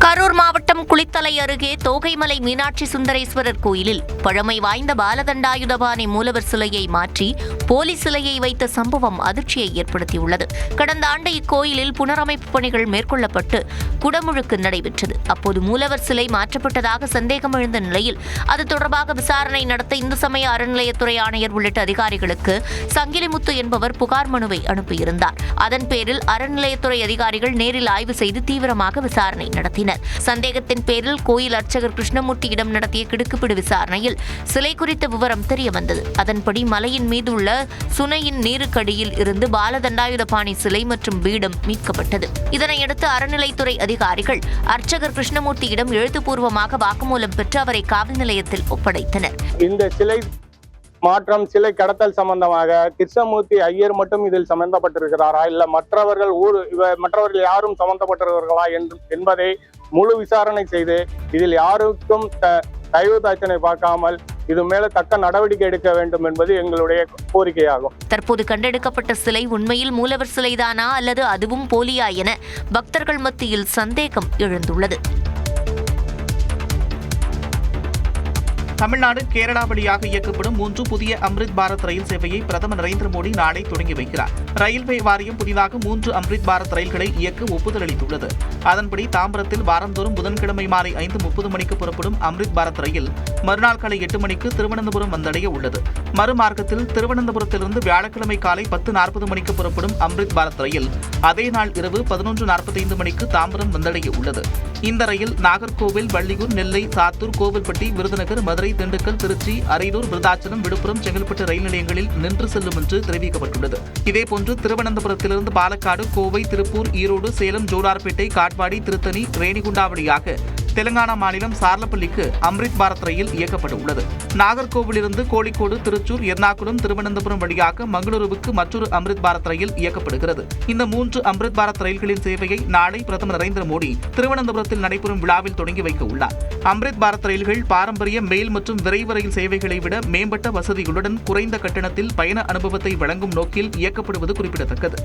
கரூர் மாவட்டம் குளித்தலை அருகே தோகைமலை மீனாட்சி சுந்தரேஸ்வரர் கோயிலில் பழமை வாய்ந்த பாலதண்டாயுதபாணி மூலவர் சிலையை மாற்றி போலி சிலையை வைத்த சம்பவம் அதிர்ச்சியை ஏற்படுத்தியுள்ளது. கடந்த ஆண்டு இக்கோயிலில் புனரமைப்பு பணிகள் மேற்கொள்ளப்பட்டு குடமுழுக்கு நடைபெற்றது. அப்போது மூலவர் சிலை மாற்றப்பட்டதாக சந்தேகம் எழுந்த நிலையில் அது தொடர்பாக விசாரணை நடத்த இந்து சமய அறநிலையத்துறை ஆணையர் உள்ளிட்ட அதிகாரிகளுக்கு சங்கிலிமுத்து என்பவர் புகார் மனுவை அனுப்பியிருந்தார். அதன் பேரில் அறநிலையத்துறை அதிகாரிகள் நேரில் ஆய்வு செய்து தீவிரமாக விசாரணை நடத்தினர். சந்தேகத்தின் பேரில் கோயில் அர்ச்சகர் கிருஷ்ணமூர்த்தியிடம் நடத்திய கிடுக்குப்பிடி விசாரணையில் சிலை குறித்த விவரம் தெரியவந்தது. அதன்படி மலையின் மீது உள்ள சுனையின் நீருக்கடியில் இருந்து பாலதண்டாயுதபாணி சிலை மற்றும் பீடம் மீட்கப்பட்டது. இதனையடுத்து அறநிலைத்துறை அதிகாரிகள் அர்ச்சகர் கிருஷ்ணமூர்த்தியிடம் எழுத்துப்பூர்வமாக வாக்குமூலம் பெற்று அவரை காவல் நிலையத்தில் ஒப்படைத்தனர். இந்த சிலை மாற்றம், சிலை கடத்தல் சம்பந்தமாக கிருஷ்ணமூர்த்தி ஐயர் மட்டும் இதில் சம்பந்தப்பட்டிருக்கிறாரா, இல்ல மற்றவர்கள் யாரும் சம்பந்தப்பட்டிருக்கிறார்களா என்பதை முழு விசாரணை செய்து இதில் யாருக்கும் தயவு தாட்சணை பார்க்காமல் இது மேல தக்க நடவடிக்கை எடுக்க வேண்டும் என்பது எங்களுடைய கோரிக்கையாகும். தற்போது கண்டெடுக்கப்பட்ட சிலை உண்மையில் மூலவர் சிலைதானா அல்லது அதுவும் போலியா என பக்தர்கள் மத்தியில் சந்தேகம் எழுந்துள்ளது. தமிழ்நாடு கேரளா வழியாக இயக்கப்படும் 3 புதிய அம்ரித் பாரத் ரயில் சேவையை பிரதமர் நரேந்திர மோடி நாளை தொடங்கி வைக்கிறார். ரயில்வே வாரியம் புதிதாக 3 அம்ரித் பாரத் ரயில்களை இயக்க ஒப்புதல் அளித்துள்ளது. அதன்படி தாம்பரத்தில் வாரந்தோறும் புதன்கிழமை மாலை 5:30 மணிக்கு புறப்படும் அம்ரித் பாரத் ரயில் மறுநாள் காலை 8 மணிக்கு திருவனந்தபுரம் வந்தடைய உள்ளது. மறுமார்க்கத்தில் திருவனந்தபுரத்திலிருந்து வியாழக்கிழமை காலை 10:40 மணிக்கு புறப்படும் அம்ரித் பாரத் ரயில் அதே நாள் இரவு 11:45 மணிக்கு தாம்பரம் வந்தடைய உள்ளது. இந்த ரயில் நாகர்கோவில், வள்ளியூர், நெல்லை, சாத்தூர், கோவில்பட்டி, விருதுநகர், மதுரை, திண்டுக்கல், திருச்சி, அரியலூர், விருதாச்சலம், விழுப்புரம், செங்கல்பட்டு ரயில் நிலையங்களில் நின்று செல்லும் என்று தெரிவிக்கப்பட்டுள்ளது. இதேபோன்று திருவனந்தபுரத்திலிருந்து பாலக்காடு, கோவை, திருப்பூர், ஈரோடு, சேலம், ஜோலார்பேட்டை, காட்பாடி, திருத்தணி, ரேணிகுண்டா வழியாக தெலங்கானா மாநிலம் சார்லப்பள்ளிக்கு அம்ரித் பாரத் ரயில் இயக்கப்பட உள்ளது. நாகர்கோவிலிருந்து கோழிக்கோடு, திருச்சூர், எர்ணாகுளம், திருவனந்தபுரம் வழியாக மங்களூருவுக்கு மற்றொரு அம்ரித் பாரத் ரயில் இயக்கப்படுகிறது. இந்த 3 அம்ரித் பாரத் ரயில்களின் சேவையை நாளை பிரதமர் நரேந்திர மோடி திருவனந்தபுரத்தில் நடைபெறும் விழாவில் தொடங்கி வைக்க உள்ளார். அம்ரித் பாரத் ரயில்கள் பாரம்பரிய மெயில் மற்றும் விரைவு ரயில் சேவைகளை விட மேம்பட்ட வசதிகளுடன் குறைந்த கட்டணத்தில் பயண அனுபவத்தை வழங்கும் நோக்கில் இயக்கப்படுவது குறிப்பிடத்தக்கது.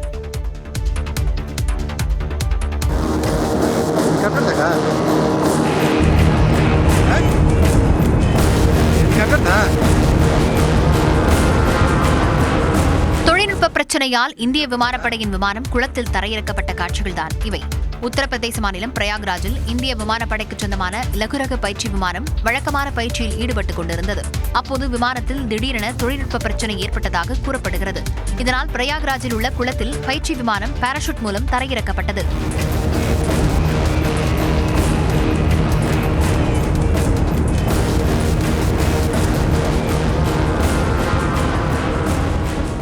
தொழில்நுட்ப பிரச்சனையால் இந்திய விமானப்படையின் விமானம் குளத்தில் தரையிறக்கப்பட்ட காட்சிகள்தான் இவை. உத்தரப்பிரதேச மாநிலம் பிரயாக்ராஜில் இந்திய விமானப்படைக்கு சொந்தமான லகுரக பயிற்சி விமானம் வழக்கமான பயிற்சியில் ஈடுபட்டுக் கொண்டிருந்தது. அப்போது விமானத்தில் திடீரென தொழில்நுட்ப பிரச்சனை ஏற்பட்டதாக கூறப்படுகிறது. இதனால் பிரயாக்ராஜில் உள்ள குளத்தில் பயிற்சி விமானம் பாராசூட் மூலம் தரையிறக்கப்பட்டது.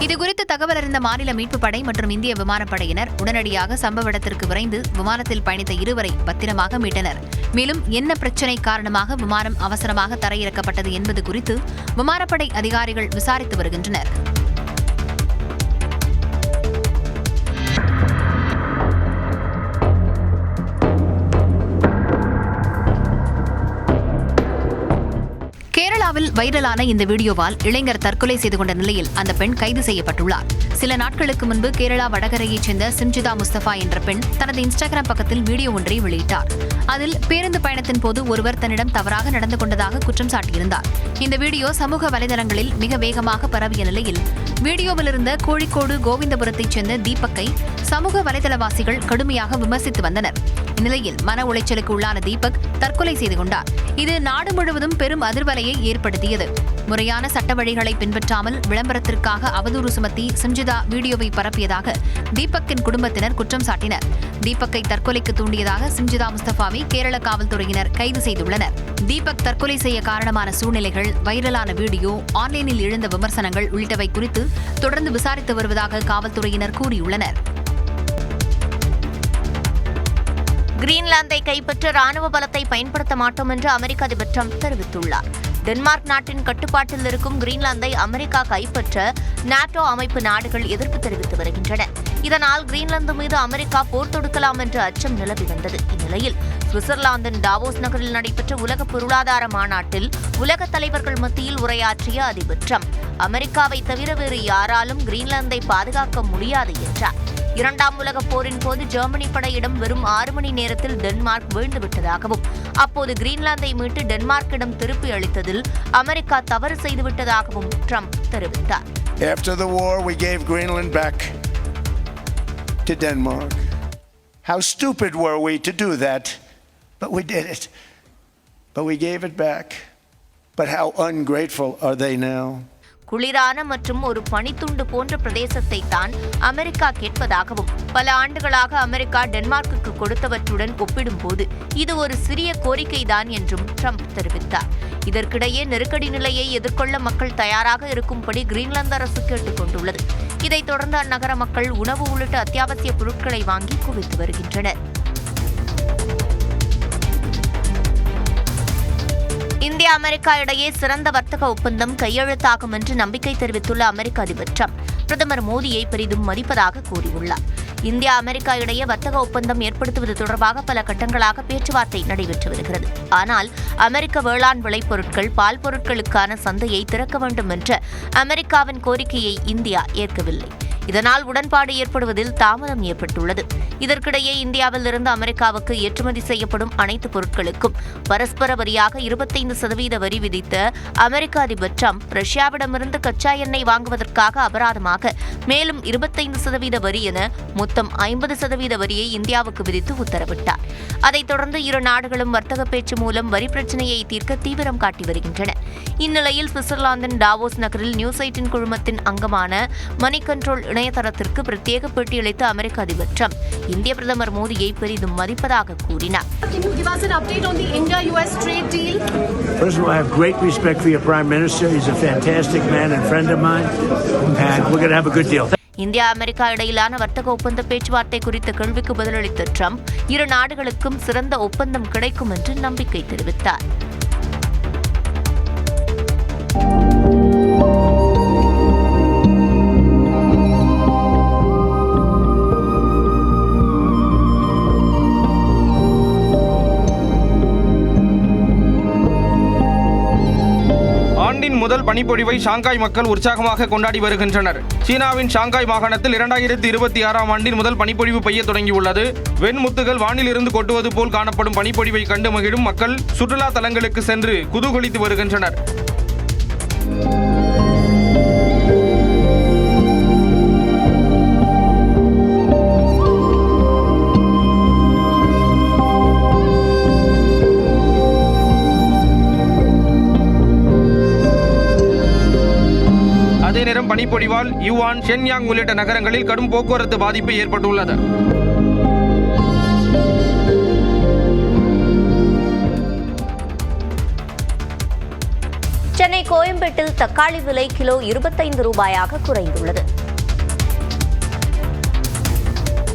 இதுகுறித்து தகவல் அறிந்த மாநில மீட்புப் படை மற்றும் இந்திய விமானப்படையினர் உடனடியாக சம்பவ இடத்திற்கு விரைந்து விமானத்தில் பயணித்த இருவரை பத்திரமாக மீட்டனர். மேலும் என்ன பிரச்சினை காரணமாக விமானம் அவசரமாக தரையிறக்கப்பட்டது என்பது குறித்து விமானப்படை அதிகாரிகள் விசாரித்து வருகின்றனர். கேரளாவில் வைரலான இந்த வீடியோவால் இளைஞர் தற்கொலை செய்து கொண்ட நிலையில் அந்த பெண் கைது செய்யப்பட்டுள்ளார். சில நாட்களுக்கு முன்பு கேரளா வடகரையைச் சேர்ந்த சிம்ஜிதா முஸ்தபா என்ற பெண் தனது இன்ஸ்டாகிராம் பக்கத்தில் வீடியோ ஒன்றை வெளியிட்டார். அதில் பேருந்து பயணத்தின் போது ஒருவர் தன்னிடம் தவறாக நடந்து கொண்டதாக குற்றம் சாட்டியிருந்தார். இந்த வீடியோ சமூக வலைதளங்களில் மிக வேகமாக பரவிய நிலையில் வீடியோவில் இருந்த கோழிக்கோடு கோவிந்தபுரத்தைச் சேர்ந்த தீபக்கை சமூக வலைதளவாசிகள் கடுமையாக விமர்சித்து வந்தனர். இந்நிலையில் மன உளைச்சலுக்கு உள்ளான தீபக் தற்கொலை செய்து கொண்டார். இது நாடு முழுவதும் பெரும் அதிர்வலையை ஏற்படுத்தியது. முறையான சட்ட வழிகளை பின்பற்றாமல் விளம்பரத்திற்காக அவதூறு சுமத்தி சிம்ஜிதா வீடியோவை பரப்பியதாக தீபக்கின் குடும்பத்தினர் குற்றம் சாட்டினர். தீபக்கை தற்கொலைக்கு தூண்டியதாக சிம்ஜிதா முஸ்தபாவை கேரள காவல்துறையினர் கைது செய்துள்ளனர். தீபக் தற்கொலை செய்ய காரணமான சூழ்நிலைகள், வைரலான வீடியோ, ஆன்லைனில் எழுந்த விமர்சனங்கள் உள்ளிட்டவை குறித்து தொடர்ந்து விசாரித்து வருவதாக காவல்துறையினர் கூறியுள்ளனர். கிரீன்லாந்தை கைப்பற்ற ராணுவ பலத்தை பயன்படுத்த மாட்டோம் என்று அமெரிக்க அதிபர் ட்ரம்ப் தெரிவித்துள்ளார். டென்மார்க் நாட்டின் கட்டுப்பாட்டில் இருக்கும் கிரீன்லாந்தை அமெரிக்கா கைப்பற்ற நாட்டோ அமைப்பு நாடுகள் எதிர்ப்பு தெரிவித்து வருகின்றன. இதனால் கிரீன்லாந்து மீது அமெரிக்கா போர் தொடுக்கலாம் என்ற அச்சம் நிலவி வந்தது. இந்நிலையில் சுவிட்சர்லாந்தின் டாவோஸ் நகரில் நடைபெற்ற உலக பொருளாதார மாநாட்டில் உலக தலைவர்கள் மத்தியில் உரையாற்றிய அதிபர் ட்ரம்ப் அமெரிக்காவை தவிர வேறு யாராலும் கிரீன்லாந்தை பாதுகாக்க முடியாது என்றார். இரண்டாம் உலகப் போரின் போது ஜெர்மனி படையிடம் வெறும் 6 மணி நேரத்தில் டென்மார்க் வீழ்ந்துவிட்டதாகவும் அப்போது கிரீன்லாந்தை மீட்டு டென்மார்க்கிடம் திருப்பி அளித்ததில் அமெரிக்கா தவறு செய்துவிட்டதாகவும் ட்ரம்ப் தெரிவித்தார். After the war, we gave Greenland back to Denmark. How stupid were we to do that? But we did it. But we gave it back. But how ungrateful are they now? குளிரான மற்றும் ஒரு பனித்துண்டு போன்ற பிரதேசத்தை தான் அமெரிக்கா கேட்பதாகவும் பல ஆண்டுகளாக அமெரிக்கா டென்மார்க்குக்கு கொடுத்தவற்றுடன் ஒப்பிடும்போது இது ஒரு சிறிய கோரிக்கைதான் என்றும் ட்ரம்ப் தெரிவித்தார். இதற்கிடையே நெருக்கடி நிலையை எதிர்கொள்ள மக்கள் தயாராக இருக்கும்படி கிரீன்லாந்து அரசு கேட்டுக் கொண்டுள்ளது. இதைத் தொடர்ந்து அந்நகர மக்கள் உணவு உள்ளிட்ட அத்தியாவசிய பொருட்களை வாங்கி குவித்து வருகின்றனர். இந்தியா அமெரிக்கா இடையே சிறந்த வர்த்தக ஒப்பந்தம் கையெழுத்தாகும் என்று நம்பிக்கை தெரிவித்துள்ள அமெரிக்க அதிபர் ட்ரம்ப் பிரதமர் மோடியை பெரிதும் மதிப்பதாக கூறியுள்ளார். இந்தியா அமெரிக்கா இடையே வர்த்தக ஒப்பந்தம் ஏற்படுத்துவது தொடர்பாக பல கட்டங்களாக பேச்சுவார்த்தை நடைபெற்று வருகிறது. ஆனால் அமெரிக்க வேளாண் விளைபொருட்கள், பால் பொருட்களுக்கான சந்தையை திறக்க வேண்டும் என்ற அமெரிக்காவின் கோரிக்கையை இந்தியா ஏற்கவில்லை. இதனால் உடன்பாடு ஏற்படுவதில் தாமதம் ஏற்பட்டுள்ளது. இதற்கிடையே இந்தியாவில் இருந்து அமெரிக்காவுக்கு ஏற்றுமதி செய்யப்படும் அனைத்து பொருட்களுக்கும் பரஸ்பர வரியாக 25% வரி விதித்த அமெரிக்க அதிபர் ட்ரம்ப் ரஷ்யாவிடமிருந்து கச்சா எண்ணெய் வாங்குவதற்காக அபராதமாக மேலும் 25% வரி என மொத்தம் 50% வரியை இந்தியாவுக்கு விதித்து உத்தரவிட்டார். அதைத் தொடர்ந்து இரு நாடுகளும் வர்த்தக பேச்சு மூலம் வரி பிரச்சினையை தீர்க்க தீவிரம் காட்டி வருகின்றன. இந்நிலையில் சுவிட்சர்லாந்தின் டாவோஸ் நகரில் நியூஸ் 18 குழுமத்தின் அங்கமான மணி கண்ட்ரோல் இணையதளத்திற்கு பிரத்யேக பேட்டியளித்த அமெரிக்க அதிபர் ட்ரம்ப் இந்திய பிரதமர் மோடியை பெரிதும் மதிப்பதாக கூறினார். First of all, I have great respect for your Prime Minister. He's a fantastic man and friend of mine, and we're going to have a good deal. India America இடையிலான வர்த்தக ஒப்பந்த பேச்சுவார்த்தை குறித்த கேள்விக்கு பதிலளித்த ட்ரம்ப் இரு நாடுகளுக்கும் சிறந்த ஒப்பந்தம் கிடைக்கும் என்று நம்பிக்கை தெரிவித்தார். ஆண்டின் முதல் பனிப்பொழிவை ஷாங்காய் மக்கள் உற்சாகமாக கொண்டாடி வருகின்றனர். சீனாவின் ஷாங்காய் மாகாணத்தில் 2026ஆம் ஆண்டின் முதல் பனிப்பொழிவு பெய்ய தொடங்கியுள்ளது. வெண்முத்துகள் வானில் இருந்து கொட்டுவது போல் காணப்படும் பனிப்பொழிவை கண்டு மகிழும் மக்கள் சுற்றுலா தலங்களுக்கு சென்று குதூகலித்து வருகின்றனர். அதே நேரம் பனிப்பொழிவால் யுவான், ஷென்யாங் உள்ளிட்ட நகரங்களில் கடும் போக்குவரத்து பாதிப்பு ஏற்பட்டுள்ளது. சென்னை கோயம்பேட்டில் தக்காளி விலை கிலோ 25 ரூபாயாக குறைந்துள்ளது.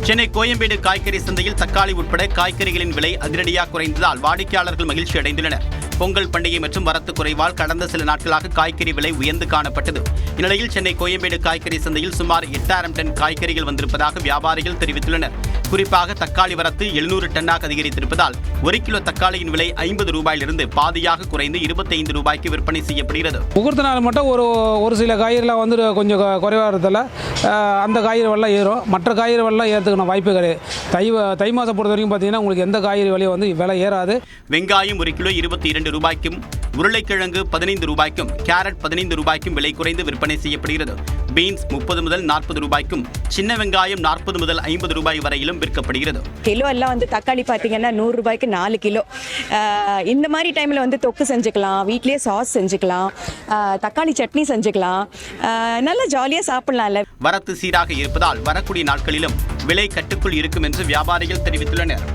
சென்னை கோயம்பேடு காய்கறி சந்தையில் தக்காளி உட்பட காய்கறிகளின் விலை அதிரடியாக குறைந்ததால் வாடிக்கையாளர்கள் மகிழ்ச்சி அடைந்துள்ளனர். பொங்கல் பண்டிகை மற்றும் வரத்து குறைவால் கடந்த சில நாட்களாக காய்கறி விலை உயர்ந்து காணப்பட்டது. இந்நிலையில் சென்னை கோயம்பேடு காய்கறி சந்தையில் சுமார் 8000 டன் காய்கறிகள் வந்திருப்பதாக வியாபாரிகள் தெரிவித்துள்ளனர். குறிப்பாக தக்காளி வரத்து 700 டன்னாக அதிகரித்திருப்பதால் 1 கிலோ தக்காளியின் விலை 50 ரூபாயிலிருந்து பாதியாக குறைந்து 25 ரூபாய்க்கு விற்பனை செய்யப்படுகிறது. முகூர்த்த நாள் மட்டும் ஒரு சில காய்கறிலாம் வந்து கொஞ்சம் குறைவாக இருந்ததில்ல அந்த காய்கறி வெள்ளம் ஏறும். மற்ற காய்கறி வெள்ளம் ஏறதுக்கான வாய்ப்பு கிடையாது. தை மாதம் பொறுத்த வரைக்கும் பார்த்தீங்கன்னா உங்களுக்கு எந்த காய்கறி விலையும் வந்து விலை ஏறாது. வெங்காயம் 1 கிலோ 22 ரூபாய்க்கும், உருளைக்கிழங்கு 15 ரூபாய்க்கும், கேரட் 15 ரூபாய்க்கும் விலை குறைந்து விற்பனை செய்யப்படுகிறது. பீன்ஸ் 30 முதல் 40 ரூபாய்க்கும், சின்ன வெங்காயம் 40 முதல் 50 ரூபாய் வரையிலும் விற்கப்படுகிறது. கிலோ எல்லாம் வந்து தக்காளி பார்த்தீங்கன்னா 100 ரூபாய்க்கு 4 கிலோ. இந்த மாதிரி டைமில் வந்து தொக்கு செஞ்சுக்கலாம், வீட்லேயே சாஸ் செஞ்சுக்கலாம், தக்காளி சட்னி செஞ்சுக்கலாம், நல்லா ஜாலியாக சாப்பிடலாம்ல. வரத்து சீராக இருப்பதால் வரக்கூடிய நாட்களிலும் விலை கட்டுக்குள் இருக்கும் என்று வியாபாரிகள் தெரிவித்துள்ளனர்.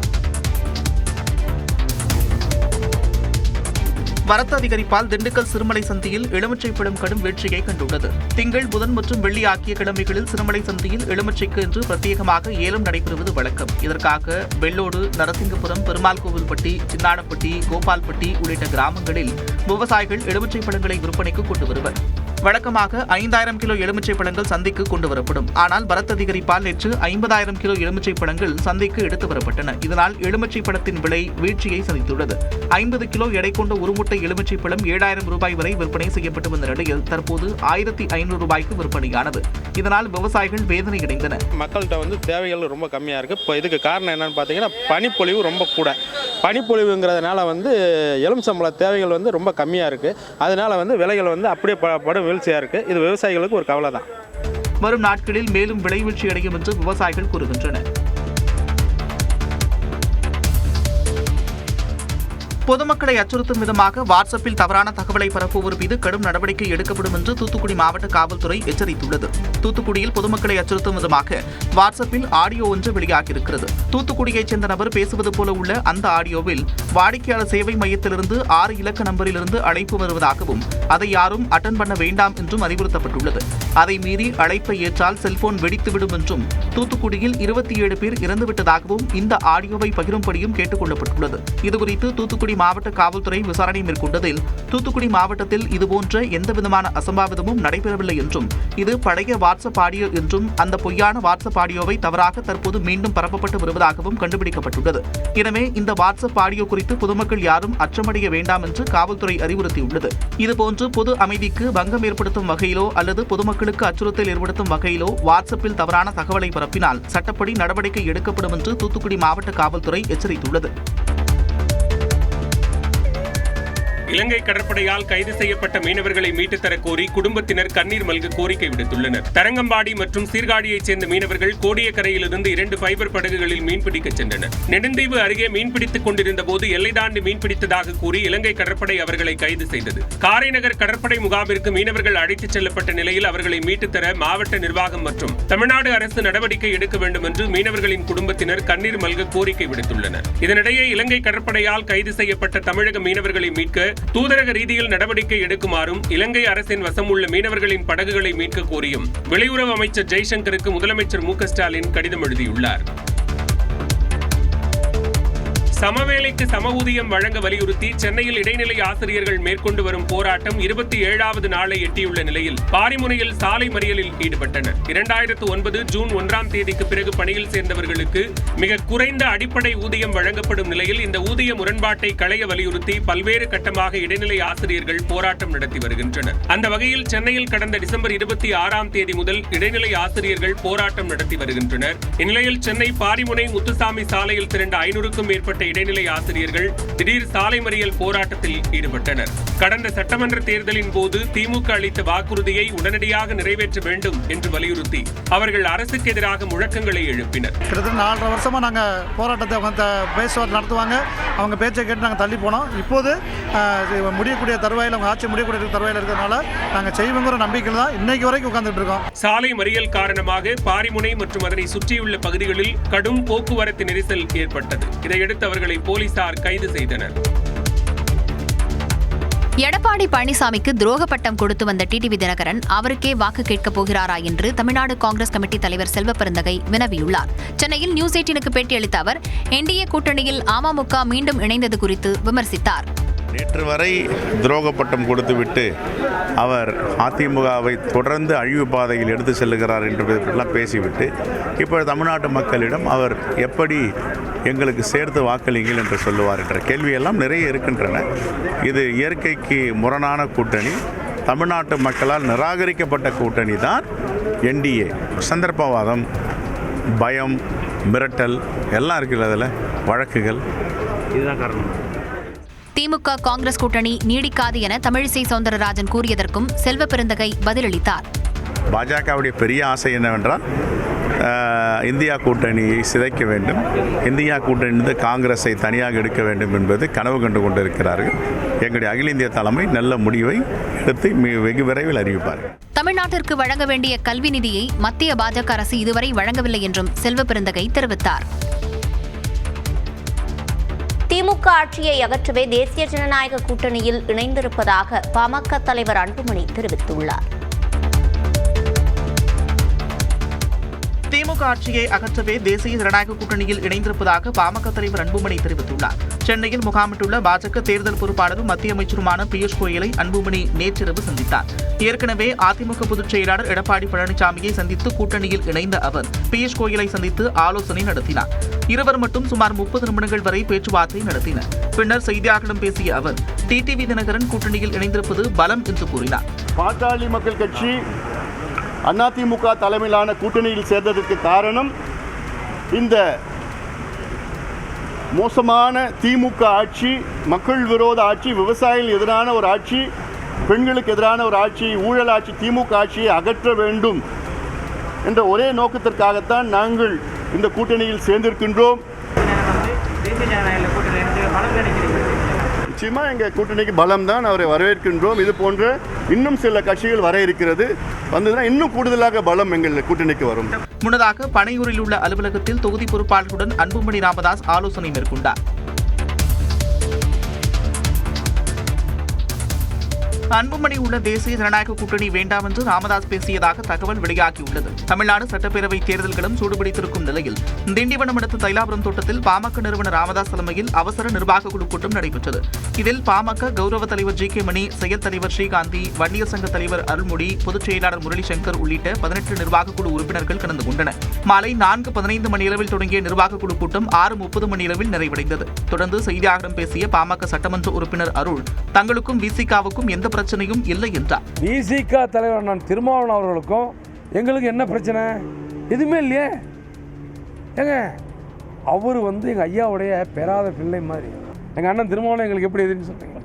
வரத்து அதிகரிப்பால் திண்டுக்கல் சிறுமலை சந்தையில் எலுமிச்சை பழம் கடும் வீழ்ச்சியை கண்டுள்ளது. திங்கள், புதன் மற்றும் வெள்ளி ஆகிய கிழமைகளில் சிறுமலை சந்தையில் எலுமிச்சைக்கு என்று பிரத்யேகமாக ஏலம் நடைபெறுவது வழக்கம். இதற்காக வெள்ளோடு, நரசிங்கபுரம், பெருமாள் கோவில்பட்டி, சின்னானப்பட்டி, கோபால்பட்டி உள்ளிட்ட கிராமங்களில் விவசாயிகள் எலுமிச்சை பழங்களை விற்பனைக்கு கொண்டு வருவர். வழக்கமாக 5000 கிலோ எலுமிச்சை பழங்கள் சந்தைக்கு கொண்டு வரப்படும். ஆனால் வரத்து அதிகரிப்பால் நேற்று 50,000 கிலோ எலுமிச்சை பழங்கள் சந்தைக்கு எடுத்து வரப்பட்டன. இதனால் எலுமிச்சை பழத்தின் விலை வீழ்ச்சியை சந்தித்துள்ளது. 50 கிலோ எடை கொண்ட ஒரு மூட்டை எலுமிச்சை பழம் 7,000 ரூபாய் வரை விற்பனை செய்யப்பட்டு வந்த நிலையில் தற்போது 1,500 ரூபாய்க்கு விற்பனையானது. இதனால் விவசாயிகள் வேதனையடைந்தனர். மக்கள்கிட்ட தேவைகள் ரொம்ப கம்மியாக இருக்குது. இப்போ இதுக்கு காரணம் என்னன்னு பார்த்தீங்கன்னா பனிப்பொழிவு ரொம்ப கூட. பனிப்பொழிவுங்கிறதுனால எலுமிச்சம்பழ தேவைகள் ரொம்ப கம்மியாக இருக்குது. அதனால விலைகள் அப்படியே படும் வீழ்ச்சியாக இருக்குது. இது விவசாயிகளுக்கு ஒரு கவலை தான். வரும் நாட்களில் மேலும் விலை வீழ்ச்சி அடையும் என்று விவசாயிகள் கூறுகின்றனர். பொதுமக்களை அச்சுறுத்தும் விதமாக வாட்ஸ்அப்பில் தவறான தகவலை பரப்புவோர் மீது கடும் நடவடிக்கை எடுக்கப்படும் என்று தூத்துக்குடி மாவட்ட காவல்துறை எச்சரித்துள்ளது. தூத்துக்குடியில் பொதுமக்களை அச்சுறுத்தும் விதமாக வாட்ஸ்அப்பில் ஆடியோ ஒன்று வெளியாகியிருக்கிறது. தூத்துக்குடியைச் சேர்ந்த நபர் பேசுவது போல உள்ள அந்த ஆடியோவில் வாடிக்கையாளர் சேவை மையத்திலிருந்து 6 இலக்க நம்பரிலிருந்து அழைப்பு வருவதாகவும் அதை யாரும் அட்டன் பண்ண வேண்டாம் என்றும் அறிவுறுத்தப்பட்டுள்ளது. அதை மீறி அழைப்பை ஏற்றால் செல்போன் வெடித்துவிடும் என்றும் தூத்துக்குடியில் 27 பேர் இறந்துவிட்டதாகவும் இந்த ஆடியோவை பகிரும்படியும் கேட்டுக் கொள்ளப்பட்டுள்ளது. இதுகுறித்து தூத்துக்குடி மாவட்ட காவல்துறை விசாரணை மேற்கொண்டதில் தூத்துக்குடி மாவட்டத்தில் இதுபோன்ற எந்தவிதமான அசம்பாவிதமும் நடைபெறவில்லை என்றும் இது பழைய வாட்ஸ்அப் ஆடியோ என்றும் அந்த பொய்யான வாட்ஸ்அப் ஆடியோவை தவறாக தற்போது மீண்டும் பரப்பப்பட்டு வருவதாகவும் கண்டுபிடிக்கப்பட்டுள்ளது. எனவே இந்த வாட்ஸ்அப் ஆடியோ குறித்து பொதுமக்கள் யாரும் அச்சமடைய வேண்டாம் என்று காவல்துறை அறிவுறுத்தியுள்ளது. இதுபோன்று பொது அமைதிக்கு பங்கம் ஏற்படுத்தும் வகையிலோ அல்லது பொதுமக்களுக்கு அச்சுறுத்தல் ஏற்படுத்தும் வகையிலோ வாட்ஸ்அப்பில் தவறான தகவலை பரப்பினால் சட்டப்படி நடவடிக்கை எடுக்கப்படும் என்று தூத்துக்குடி மாவட்ட காவல்துறை எச்சரித்துள்ளது. இலங்கை கடற்படையால் கைது செய்யப்பட்ட மீனவர்களை மீட்டுத் தரக் கோரி குடும்பத்தினர் கண்ணீர் மல்க கோரிக்கை விடுத்துள்ளனர். தரங்கம்பாடி மற்றும் சீர்காழியைச் சேர்ந்த மீனவர்கள் கோடியக்கரையிலிருந்து 2 ஃபைபர் படகுகளில் மீன்பிடிக்கச் சென்றனர். நெடுந்தீவு அருகே மீன்பிடித்துக் கொண்டிருந்த போது எல்லை தாண்டி மீன்பிடித்ததாக கூறி இலங்கை கடற்படை அவர்களை கைது செய்தது. காரைநகர் கடற்படை முகாமிற்கு மீனவர்கள் அழைத்துச் செல்லப்பட்ட நிலையில் அவர்களை மீட்டுத் தர மாவட்ட நிர்வாகம் மற்றும் தமிழ்நாடு அரசு நடவடிக்கை எடுக்க வேண்டும் என்று மீனவர்களின் குடும்பத்தினர் கண்ணீர் மல்க கோரிக்கை விடுத்துள்ளனர். இதனிடையே இலங்கை கடற்படையால் கைது செய்யப்பட்ட தமிழக மீனவர்களை மீட்க தூதரக ரீதியில் நடவடிக்கை எடுக்குமாறும் இலங்கை அரசின் வசம் உள்ள மீனவர்களின் படகுகளை மீட்க கோரியும் வெளியுறவு அமைச்சர் ஜெய்சங்கருக்கு முதலமைச்சர் மு.க. ஸ்டாலின் கடிதம் எழுதியுள்ளார். சமவேளைக்கு சம ஊதியம் வழங்க வலியுறுத்தி சென்னையில் இடைநிலை ஆசிரியர்கள் மேற்கொண்டு வரும் போராட்டம் 27வது நாளை எட்டியுள்ள நிலையில் பாரிமுனையில் சாலை மறியலில் ஈடுபட்டனர். 2009 ஜூன் 1ஆம் தேதிக்கு பிறகு பணியில் சேர்ந்தவர்களுக்கு மிக குறைந்த அடிப்படை ஊதியம் வழங்கப்படும் நிலையில் இந்த ஊதிய முரண்பாட்டை களைய வலியுறுத்தி பல்வேறு கட்டமாக இடைநிலை ஆசிரியர்கள் போராட்டம் நடத்தி வருகின்றனர். அந்த வகையில் சென்னையில் கடந்த டிசம்பர் 26ஆம் தேதி முதல் இடைநிலை ஆசிரியர்கள் போராட்டம் நடத்தி வருகின்றனர். இந்நிலையில் சென்னை பாரிமுனை முத்துசாமி சாலையில் திரண்ட 500க்கும் மேற்பட்ட இடைநிலை ஆசிரியர்கள் திடீர் சாலை மறியல் போராட்டத்தில் ஈடுபட்டனர். கடந்த சட்டமன்ற தேர்தலின் போது திமுக அளித்த வாக்குறுதியை உடனடியாக நிறைவேற்ற வேண்டும் என்று வலியுறுத்தி அவர்கள் அரசுக்கு எதிராக முழக்கங்களை எழுப்பினர். கிட்டத்தட்ட 4.5 வருஷமா நாங்க போராட்டத்தை பேச்சுவார்த்தை நடத்துவாங்க. அவங்க பேச்சை கேட்டு நாங்கள் தள்ளி போனோம். இப்போது முடியக்கூடிய தருவாயில் அவங்க ஆட்சி முடியக்கூடிய தருவாயில் இருக்கிறதுனால நாங்கள் செய்வோங்கிற நம்பிக்கையில் தான் இன்னைக்கு வரைக்கும் உட்கார்ந்துட்டு இருக்கோம். சாலை மறியல் காரணமாக பாரிமுனை மற்றும் அதனை சுற்றியுள்ள பகுதிகளில் கடும் போக்குவரத்து நெரிசல் ஏற்பட்டது. இதையடுத்து அவர்களை போலீசார் கைது செய்தனர். எடப்பாடி பழனிசாமிக்கு துரோக பட்டம் கொடுத்து வந்த டிடிவி தினகரன் அவருக்கே வாக்கு கேட்கப் போகிறாரா என்று தமிழ்நாடு காங்கிரஸ் கமிட்டி தலைவர் செல்வப்பெருந்தகை வினவியுள்ளார். சென்னையில் நியூஸ் 18க்கு பேட்டியளித்த அவர் என்டிஏ கூட்டணியில் அமமுக மீண்டும் இணைந்தது குறித்து விமர்சித்தார். நேற்று வரை துரோக பட்டம் கொடுத்துவிட்டு அவர் அதிமுகவை தொடர்ந்து அழிவு பாதையில் எடுத்து செல்லுகிறார் என்று பேசிவிட்டு இப்போ தமிழ்நாட்டு மக்களிடம் அவர் எப்படி எங்களுக்கு சேர்த்து வாக்களிங்கள் என்று சொல்லுவார் என்ற கேள்வியெல்லாம் நிறைய இருக்கின்றன. இது இயற்கைக்கு முரணான கூட்டணி, தமிழ்நாட்டு மக்களால் நிராகரிக்கப்பட்ட கூட்டணி தான் என்டிஏ. சந்தர்ப்பவாதம், பயம், மிரட்டல் எல்லாம் இருக்குல்ல, அதில் வழக்குகள், இதுதான் காரணம். திமுக காங்கிரஸ் கூட்டணி நீடிக்காது என தமிழிசை சவுந்தரராஜன் கூறியதற்கும் செல்வப்பெருந்தகை பதிலளித்தார். பாஜகவுடைய பெரிய ஆசை என்னவென்றால் இந்தியா கூட்டணியை சிதைக்க வேண்டும், இந்தியா கூட்டணியிலிருந்து காங்கிரஸை தனியாக எடுக்க வேண்டும் என்பது கனவு கண்டு கொண்டிருக்கிறார்கள். எங்களுடைய அகில இந்திய தலைமை நல்ல முடிவை எடுத்து வெகு விரைவில் அறிவிப்பார்கள். தமிழ்நாட்டிற்கு வழங்க வேண்டிய கல்வி நிதியை மத்திய பாஜக அரசு இதுவரை வழங்கவில்லை என்றும் செல்வப்பெருந்தகை தெரிவித்தார். திமுக ஆட்சியை அகற்றவே தேசிய ஜனநாயக கூட்டணியில் இணைந்திருப்பதாக பாமக தலைவர் அன்புமணி தெரிவித்துள்ளார். திமுக ஆட்சியை அகற்றவே தேசிய ஜனநாயக கூட்டணியில் இணைந்திருப்பதாக பாமக தலைவர் அன்புமணி தெரிவித்துள்ளார். சென்னையில் முகாமிட்டுள்ள பாஜக தேர்தல் பொறுப்பாளரும் மத்திய அமைச்சருமான பியூஷ் கோயலை அன்புமணி நேற்றிரவு சந்தித்தார். ஏற்கனவே அதிமுக பொதுச் செயலாளர் எடப்பாடி பழனிசாமியை சந்தித்து கூட்டணியில் இணைந்த அவர் பியூஷ் கோயலை சந்தித்து ஆலோசனை நடத்தினார். இருவர் மட்டும் சுமார் 30 நிமிடங்கள் வரை பேச்சுவார்த்தை நடத்தினர். பின்னர் செய்தியாளர்களிடம் பேசிய அவர் டிடிவி தினகரன் கூட்டணியில் இணைந்திருப்பது பலம் என்று கூறினார். பாட்டாளி மக்கள் கட்சி அதிமுக தலைமையிலான கூட்டணியில் சேர்ந்ததற்கு காரணம் இந்த மோசமான திமுக ஆட்சி, மக்கள் விரோத ஆட்சி, விவசாயிகள் எதிரான ஒரு ஆட்சி, பெண்களுக்கு எதிரான ஒரு ஆட்சி, ஊழல் ஆட்சி, திமுக ஆட்சியை அகற்ற வேண்டும் என்ற ஒரே நோக்கத்திற்காகத்தான் நாங்கள் இந்த கூட்டணியில் சேர்ந்திருக்கின்றோம். நிச்சயமா எங்கள் கூட்டணிக்கு பலம் தான், அவரை வரவேற்கின்றோம். இது போன்ற இன்னும் சில கட்சிகள் வர இருக்கிறது, வந்ததுன்னா இன்னும் கூடுதலாக பலம் எங்கள் கூட்டணிக்கு வரும். முன்னதாக பனையூரில் உள்ள அலுவலகத்தில் தொகுதி பொறுப்பாளர்களுடன் அன்புமணி ராமதாஸ் ஆலோசனை மேற்கொண்டார். அன்புமணி உள்ள தேசிய ஜனநாயக கூட்டணி வேண்டாம் என்று ராமதாஸ் பேசியதாக தகவல் வெளியாகியுள்ளது. தமிழ்நாடு சட்டப்பேரவை தேர்தல்களும் சூடுபிடித்திருக்கும் நிலையில் திண்டிவனம் அடுத்த தைலாபுரம் தோட்டத்தில் பாமக நிறுவனர் ராமதாஸ் தலைமையில் அவசர நிர்வாக குழு கூட்டம் நடைபெற்றது. இதில் பாமக கௌரவ தலைவர் ஜி.கே. மணி, செயல் தலைவர் ஸ்ரீகாந்தி, வன்னியர் சங்க தலைவர் அருள்மொழி, பொதுச் செயலாளர் முரளிசங்கர் உள்ளிட்ட 18 நிர்வாக குழு உறுப்பினர்கள் கலந்து கொண்டனர். மாலை 4:15 மணியளவில் தொடங்கிய நிர்வாக குழு கூட்டம் 6:30 மணியளவில் நிறைவடைந்தது. தொடர்ந்து செய்தியாளர்களிடம் பேசிய பாமக சட்டமன்ற உறுப்பினர் அருள் தங்களுக்கும் விசிகாவுக்கும் எந்த பிரச்சனையும் இல்லை என்றார். விசிக தலைவர் நான் திருமாவளவன் அவர்களுக்கும் எங்களுக்கு என்ன பிரச்சனை? எதுவுமே இல்லையே. ஏங்க அவர் எங்கள் ஐயாவுடைய பெறாத பிள்ளை மாதிரி. எங்கள் அண்ணன் திருமாவளவன் எங்களுக்கு எப்படி எதுன்னு சொல்றீங்க?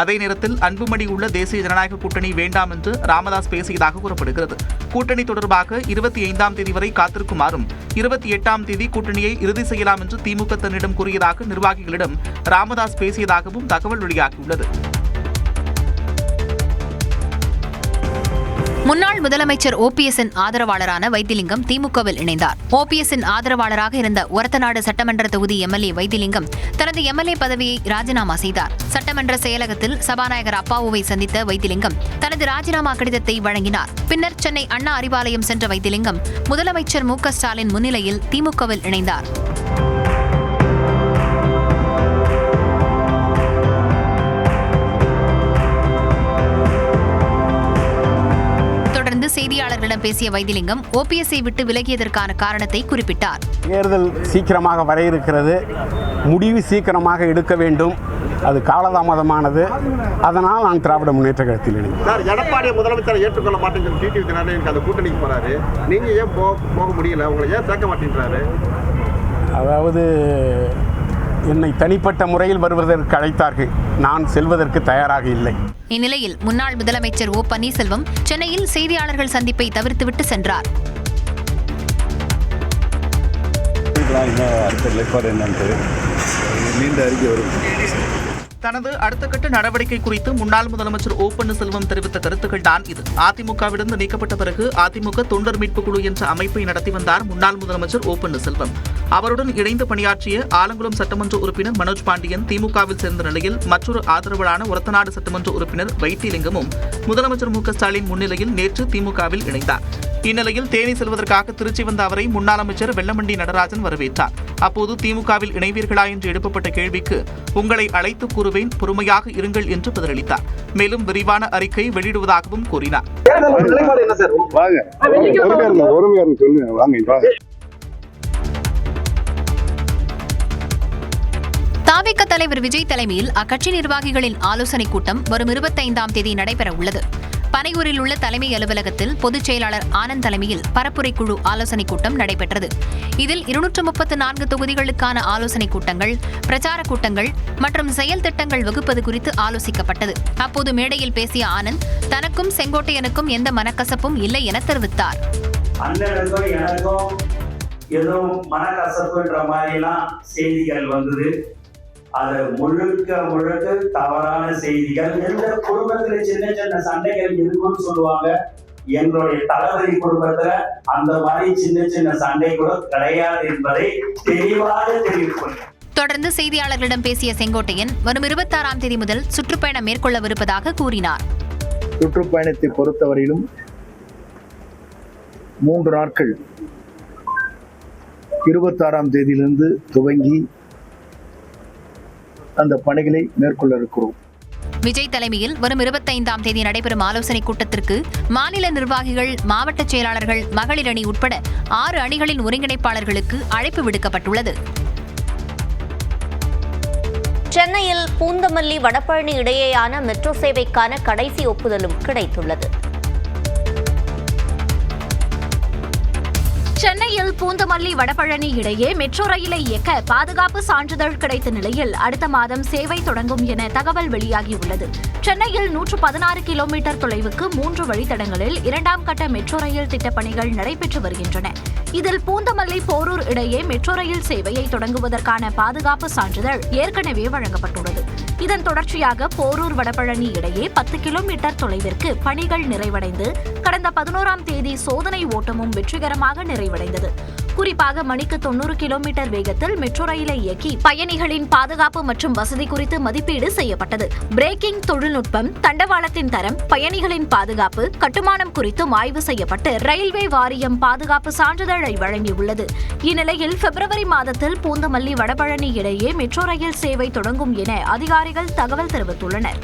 அதே நேரத்தில் அன்புமணி உள்ள தேசிய ஜனநாயக கூட்டணி வேண்டாம் என்று ராமதாஸ் பேசியதாக கூறப்படுகிறது. கூட்டணி தொடர்பாக 25ஆம் தேதி வரை காத்திருக்குமாறும் 28ஆம் தேதி கூட்டணியை இறுதி செய்யலாம் என்று திமுக தன்னிடம் கூறியதாக நிர்வாகிகளிடம் ராமதாஸ் பேசியதாகவும் தகவல் வெளியாகியுள்ளது. முன்னாள் முதலமைச்சர் ஓபிஎஸ்ஸின் ஆதரவாளரான வைத்திலிங்கம் திமுகவில் இணைந்தார். ஓபிஎஸ்ஸின் ஆதரவாளராக இருந்த ஒரத்தநாடு சட்டமன்ற தொகுதி எம்எல்ஏ வைத்திலிங்கம் தனது எம்எல்ஏ பதவியை ராஜினாமா செய்தார். சட்டமன்ற செயலகத்தில் சபாநாயகர் அப்பாவுவை சந்தித்த வைத்திலிங்கம் தனது ராஜினாமா கடிதத்தை வழங்கினார். பின்னர் சென்னை அண்ணா அறிவாலயம் சென்ற வைத்திலிங்கம் முதலமைச்சர் மு.க. ஸ்டாலின் முன்னிலையில் திமுகவில் இணைந்தார். தொடர்ந்து செய்தியாளர்களிடம் பேசிய வைத்திலிங்கம் ஓபிஎஸ்ஐ விட்டு விலகியதற்கான காரணத்தை குறிப்பிட்டார். தேர்தல் சீக்கிரமாக வர இருக்கிறது, முடிவு சீக்கிரமாக எடுக்க வேண்டும், அது காலதாமதமானது. அதனால் நான் திராவிட முன்னேற்ற கழகத்தில் இணைந்தேன். எடப்பாடி முதலமைச்சரை ஏற்றுக்கொள்ள மாட்டேங்குது டிடிவி தினகரன் அந்த கூட்டணிக்கு போறாரு, நீங்க ஏன் போக முடியல? உங்களை ஏன் சேர்க்க மாட்டேன்றாரு? அதாவது என்னை தனிப்பட்ட முறையில் வருவதற்கு அழைத்தார்கள், நான் செல்வதற்கு தயாராக இல்லை. இந்நிலையில் முன்னாள் முதலமைச்சர் ஓ பன்னீர்செல்வம் சென்னையில் செய்தியாளர்கள் சந்திப்பை தவிர்த்துவிட்டு சென்றார். தனது அடுத்த கட்ட நடவடிக்கை குறித்து முன்னாள் முதலமைச்சர் ஓ பன்னீர்செல்வம் தெரிவித்த கருத்துக்கள் தான் இது. அதிமுகவிலிருந்து நீக்கப்பட்ட பிறகு அதிமுக தொண்டர் மீட்பு குழு என்ற அமைப்பை நடத்தி வந்தார் முன்னாள் முதலமைச்சர் ஓ பன்னீர்செல்வம். அவருடன் இணைந்து பணியாற்றிய ஆலங்குளம் சட்டமன்ற உறுப்பினர் மனோஜ் பாண்டியன் திமுகவில் சேர்ந்த நிலையில் மற்றொரு ஆதரவாளரான ஒரத்தநாடு சட்டமன்ற உறுப்பினர் வைத்திலிங்கமும் முதலமைச்சர் மு.க. ஸ்டாலின் முன்னிலையில் நேற்று திமுகவில் இணைந்தார். இந்நிலையில் தேனி செல்வதற்காக திருச்சி வந்த அவரை முன்னாள் அமைச்சர் வெல்லமண்டி நடராஜன் வரவேற்றார். அப்போது திமுகவில் இணைவீர்களா என்று எழுப்பப்பட்ட கேள்விக்கு உங்களை அழைத்து கூறுவேன், பொறுமையாக இருங்கள் என்று பதிலளித்தார். மேலும் விரிவான அறிக்கை வெளியிடுவதாகவும் கூறினார். தாவேக தலைவர் விஜய் தலைமையில் அக்கட்சி நிர்வாகிகளின் ஆலோசனைக் கூட்டம் வரும் 25ஆம் தேதி நடைபெற உள்ளது. பனையூரில் உள்ள தலைமை அலுவலகத்தில் பொதுச் செயலாளர் ஆனந்த் தலைமையில் பரப்புரை குழு ஆலோசனைக் கூட்டம் நடைபெற்றது. இதில் 234 தொகுதிகளுக்கான ஆலோசனைக் கூட்டங்கள், பிரச்சாரக் கூட்டங்கள் மற்றும் செயல் திட்டங்கள் வகுப்பது குறித்து ஆலோசிக்கப்பட்டது. அப்போது மேடையில் பேசிய ஆனந்த் தனக்கும் செங்கோட்டையனுக்கும் எந்த மனக்கசப்பும் இல்லை என தெரிவித்தார். செய்திகள் வந்தது, அது முழுக்க தவறான செய்திகள். எந்த குடும்பத்துல சின்ன சின்ன சண்டைகள் இருக்குன்னு சொல்லுவாங்க, எங்களுடைய தளபதி குடும்பத்துல அந்த மாதிரி சின்ன சின்ன சண்டை கூட கிடையாது என்பதை தெளிவாக தெரிவித்துள்ளேன். தொடர்ந்து செய்தியாளர்களிடம் பேசிய செங்கோட்டையன் வரும் 26ஆம் தேதி முதல் சுற்றுப்பயணம் மேற்கொள்ளவிருப்பதாக கூறினார். சுற்றுப்பயணத்தை பொறுத்தவரையிலும் 3 நாட்கள் 26ஆம் தேதியிலிருந்து துவங்கி அந்த பணிகளை மேற்கொள்ள இருக்கிறோம். விஜய் தலைமையில் வரும் 25ஆம் தேதி நடைபெறும் ஆலோசனைக் கூட்டத்திற்கு மாநில நிர்வாகிகள், மாவட்ட செயலாளர்கள், மகளிர் அணி உட்பட 6 அணிகளின் ஒருங்கிணைப்பாளர்களுக்கு அழைப்பு விடுக்கப்பட்டுள்ளது. சென்னையில் பூந்தமல்லி வடபழனி இடையேயான மெட்ரோ சேவைக்கான கடைசி ஒப்புதலும் கிடைத்துள்ளது. சென்னையில் பூந்தமல்லி வடபழனி இடையே மெட்ரோ ரயிலை இயக்க பாதுகாப்பு சான்றிதழ் கிடைத்த நிலையில் அடுத்த மாதம் சேவை தொடங்கும் என தகவல் வெளியாகியுள்ளது. சென்னையில் 116 கிலோமீட்டர் தொலைவுக்கு 3 வழித்தடங்களில் 2ஆம் கட்ட மெட்ரோ ரயில் திட்டப்பணிகள் நடைபெற்று வருகின்றன. இதில் பூந்தமல்லி போரூர் இடையே மெட்ரோ ரயில் சேவையை தொடங்குவதற்கான பாதுகாப்பு சான்றிதழ் ஏற்கனவே வழங்கப்பட்டுள்ளது. இதன் தொடர்ச்சியாக போரூர் வடபழனி இடையே 10 கிலோமீட்டர் தொலைவிற்கு பணிகள் நிறைவடைந்து கடந்த 11ஆம் தேதி சோதனை ஓட்டமும் வெற்றிகரமாக நிறைவடைந்தது. குறிப்பாக மணிக்கு 90 கிலோமீட்டர் வேகத்தில் மெட்ரோ ரயிலை இயக்கி பயணிகளின் பாதுகாப்பு மற்றும் வசதி குறித்து மதிப்பீடு செய்யப்பட்டது. பிரேக்கிங் தொழில்நுட்பம், தண்டவாளத்தின் தரம், பயணிகளின் பாதுகாப்பு, கட்டுமானம் குறித்தும் ஆய்வு செய்யப்பட்டு ரயில்வே வாரியம் பாதுகாப்பு சான்றிதழை வழங்கியுள்ளது. இந்நிலையில் பிப்ரவரி மாதத்தில் பூந்தமல்லி வடபழனி இடையே மெட்ரோ ரயில் சேவை தொடங்கும் என அதிகாரிகள் தகவல் தெரிவித்துள்ளனர்.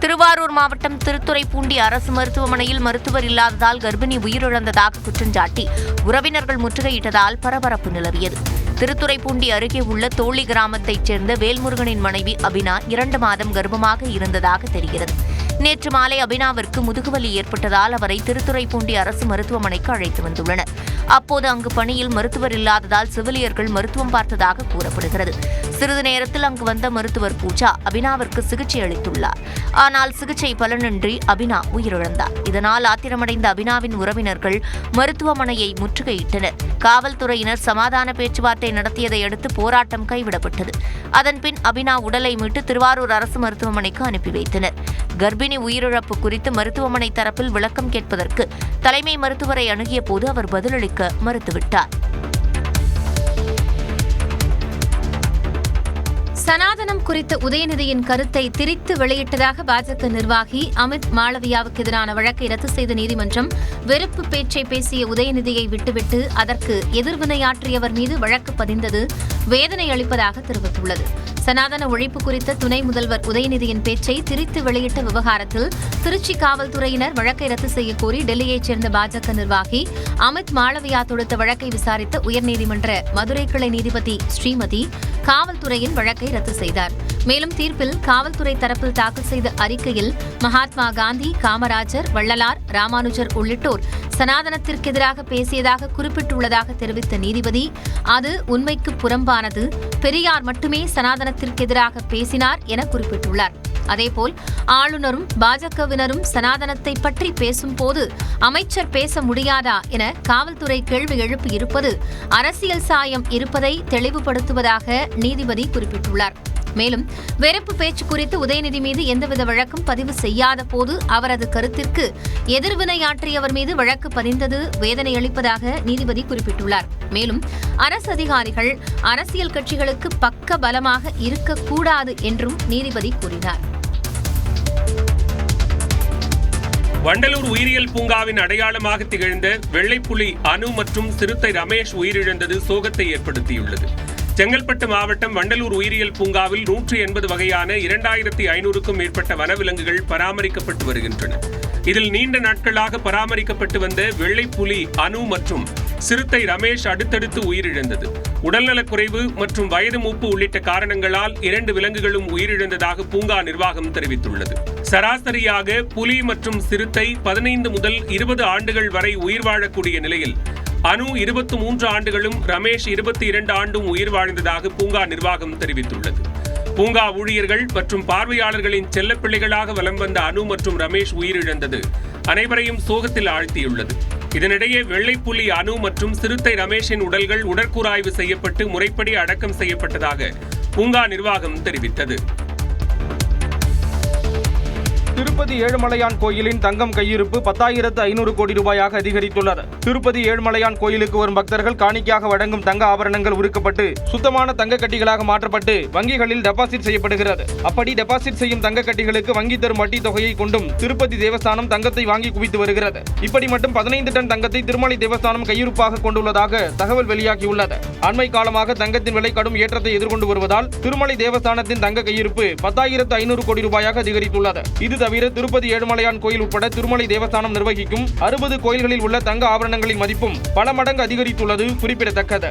திருவாரூர் மாவட்டம் திருத்துறைப்பூண்டி அரசு மருத்துவமனையில் மருத்துவர் இல்லாததால் கர்ப்பிணி உயிரிழந்ததாக குற்றஞ்சாட்டி உறவினர்கள் முற்றுகையிட்டதால் பரபரப்பு நிலவியது. திருத்துறைப்பூண்டி அருகே உள்ள தோழி கிராமத்தைச் சேர்ந்த வேல்முருகனின் மனைவி அபினா 2 மாதம் கர்ப்பமாக இருந்ததாக தெரிகிறது. நேற்று மாலை அபினாவிற்கு முதுகுவலி ஏற்பட்டதால் அவரை திருத்துறைப்பூண்டி அரசு மருத்துவமனைக்கு அழைத்து வந்துள்ளனர். அப்போது அங்கு பணியில் மருத்துவர் இல்லாததால் செவிலியர்கள் மருத்துவம் பார்த்ததாக கூறப்படுகிறது. சிறிது நேரத்தில் அங்கு வந்த மருத்துவர் பூஜா அபினாவிற்கு சிகிச்சை அளித்துள்ளார். ஆனால் சிகிச்சை பலனின்றி அபினா உயிரிழந்தார். இதனால் ஆத்திரமடைந்த அபினாவின் உறவினர்கள் மருத்துவமனையை முற்றுகையிட்டனர். காவல்துறையினர் சமாதான பேச்சுவார்த்தை நடத்தியதை அடுத்து போராட்டம் கைவிடப்பட்டது. அதன்பின் அபினா உடலை மீட்டு திருவாரூர் அரசு மருத்துவமனைக்கு அனுப்பி வைத்தனர். கர்ப்பிணி உயிரிழப்பு குறித்து மருத்துவமனை தரப்பில் விளக்கம் கேட்பதற்கு தலைமை மருத்துவரை அணுகிய போது அவர் பதிலளிக்க மறுத்துவிட்டார். சனாதனம் குறித்த உதயநிதியின் கருத்தை திரித்து வெளியிட்டதாக பாஜக நிர்வாகி அமித் மாளவியாவுக்கு எதிரான வழக்கை ரத்து செய்த நீதிமன்றம் வெறுப்பு பேச்சை பேசிய உதயநிதியை விட்டுவிட்டு அதற்கு எதிர்வினையாற்றியவர் மீது வழக்கு பதிந்தது வேதனை அளிப்பதாக தெரிவித்துள்ளது. சனாதன ஒழிப்பு குறித்த துணை முதல்வர் உதயநிதியின் பேச்சை திரித்து வெளியிட்ட விவகாரத்தில் திருச்சி காவல்துறையினர் வழக்கை ரத்து செய்யக்கோரி டெல்லியைச் சேர்ந்த பாஜக நிர்வாகி அமித் மாளவியா தொடுத்த வழக்கை விசாரித்த உயர்நீதிமன்ற மதுரை கிளை நீதிபதி ஸ்ரீமதி காவல்துறையின் வழக்கை ரத்து செய்தார். மேலும் தீர்ப்பில் காவல்துறை தரப்பில் தாக்கல் செய்த அறிக்கையில் மகாத்மா காந்தி, காமராஜர், வள்ளலார், ராமானுஜர் உள்ளிட்டோர் சனாதனத்திற்கு எதிராக பேசியதாக குறிப்பிட்டுள்ளதாக தெரிவித்த நீதிபதி அது உண்மைக்கு புறம்பானது, பெரியார் மட்டுமே சனாதனத்திற்கு எதிராக பேசினார் என குறிப்பிட்டுள்ளார். அதேபோல் ஆளுநரும் பாஜகவினரும் சனாதனத்தை பற்றி பேசும்போது அமைச்சர் பேச முடியாதா என காவல்துறை கேள்வி எழுப்பியிருப்பது அரசியல் சாயம் இருப்பதை தெளிவுபடுத்துவதாக நீதிபதி குறிப்பிட்டுள்ளார். மேலும் வெறுப்பு பேச்சு குறித்து உதயநிதி மீது எந்தவித வழக்கும் பதிவு செய்யாத போது அவரது கருத்திற்கு எதிர்வினையாற்றியவர் மீது வழக்கு பதிந்தது வேதனை அளிப்பதாக நீதிபதி குறிப்பிட்டுள்ளார். மேலும் அரசு அதிகாரிகள் அரசியல் கட்சிகளுக்கு பக்க பலமாக இருக்கக்கூடாது என்றும் நீதிபதி கூறினார். வண்டலூர் உயிரியல் பூங்காவின் அடையாளமாக திகழ்ந்த வெள்ளைப்புலி அனு மற்றும் சிறுத்தை ரமேஷ் உயிரிழந்தது சோகத்தை ஏற்படுத்தியுள்ளது. செங்கல்பட்டு மாவட்டம் வண்டலூர் உயிரியல் பூங்காவில் 180 வகையான 2500க்கும் மேற்பட்ட வனவிலங்குகள் பராமரிக்கப்பட்டு வருகின்றன. இதில் நீண்ட நாட்களாக பராமரிக்கப்பட்டு வந்த வெள்ளைப்புலி அனு மற்றும் சிறுத்தை ரமேஷ் அடுத்தடுத்து உயிரிழந்தது. உடல்நலக்குறைவு மற்றும் வயது மூப்பு உள்ளிட்ட காரணங்களால் 2 விலங்குகளும் உயிரிழந்ததாக பூங்கா நிர்வாகம் தெரிவித்துள்ளது. சராசரியாக புலி மற்றும் சிறுத்தை 15 முதல் 20 ஆண்டுகள் வரை உயிர் வாழக்கூடிய நிலையில் அனு 23 ஆண்டுகளும் ரமேஷ் 22 ஆண்டும் உயிர் வாழ்ந்ததாக பூங்கா நிர்வாகம் தெரிவித்துள்ளது. பூங்கா ஊழியர்கள் மற்றும் பார்வையாளர்களின் செல்லப்பிள்ளைகளாக வலம் வந்த அனு மற்றும் ரமேஷ் உயிரிழந்தது அனைவரையும் சோகத்தில் ஆழ்த்தியுள்ளது. இதனிடையே வெள்ளைப்புலி அனு மற்றும் சிறுத்தை ரமேஷின் உடல்கள் உடற்கூறாய்வு செய்யப்பட்டு முறைப்படி அடக்கம் செய்யப்பட்டதாக பூங்கா நிர்வாகம் தெரிவித்தது. திருப்பதி ஏழுமலையான் கோயிலின் தங்கம் கையிருப்பு 10,500 கோடி ரூபாயாக அதிகரித்துள்ளது. திருப்பதி ஏழுமலையான் கோயிலுக்கு வரும் பக்தர்கள் காணிக்கையாக வழங்கும் தங்க ஆபரணங்கள் உருக்கப்பட்டு சுத்தமான தங்க கட்டிகளாக மாற்றப்பட்டு வங்கிகளில் டெபாசிட் செய்யப்படுகிறது. அப்படி டெபாசிட் செய்யும் தங்க கட்டிகளுக்கு வங்கி தரும் வட்டி தொகையை கொண்டும் திருப்பதி தேவஸ்தானம் தங்கத்தை வாங்கி குவித்து வருகிறது. இப்படி மட்டும் 15 டன் தங்கத்தை திருமலை தேவஸ்தானம் கையிருப்பாக கொண்டுள்ளதாக தகவல் வெளியாகியுள்ளது. அண்மை காலமாக தங்கத்தின் விலை கடும் ஏற்றத்தை எதிர்கொண்டு வருவதால் திருமலை தேவஸ்தானத்தின் தங்க கையிருப்பு 10,500 கோடி ரூபாயாக அதிகரித்துள்ளது. இது தவிர திருப்பதி ஏழுமலையான் கோயில் உட்பட திருமலை தேவஸ்தானம் நிர்வகிக்கும் 60 கோயில்களில் உள்ள தங்க ஆபரணங்களின் மதிப்பும் பல மடங்கு அதிகரித்துள்ளது குறிப்பிடத்தக்கது.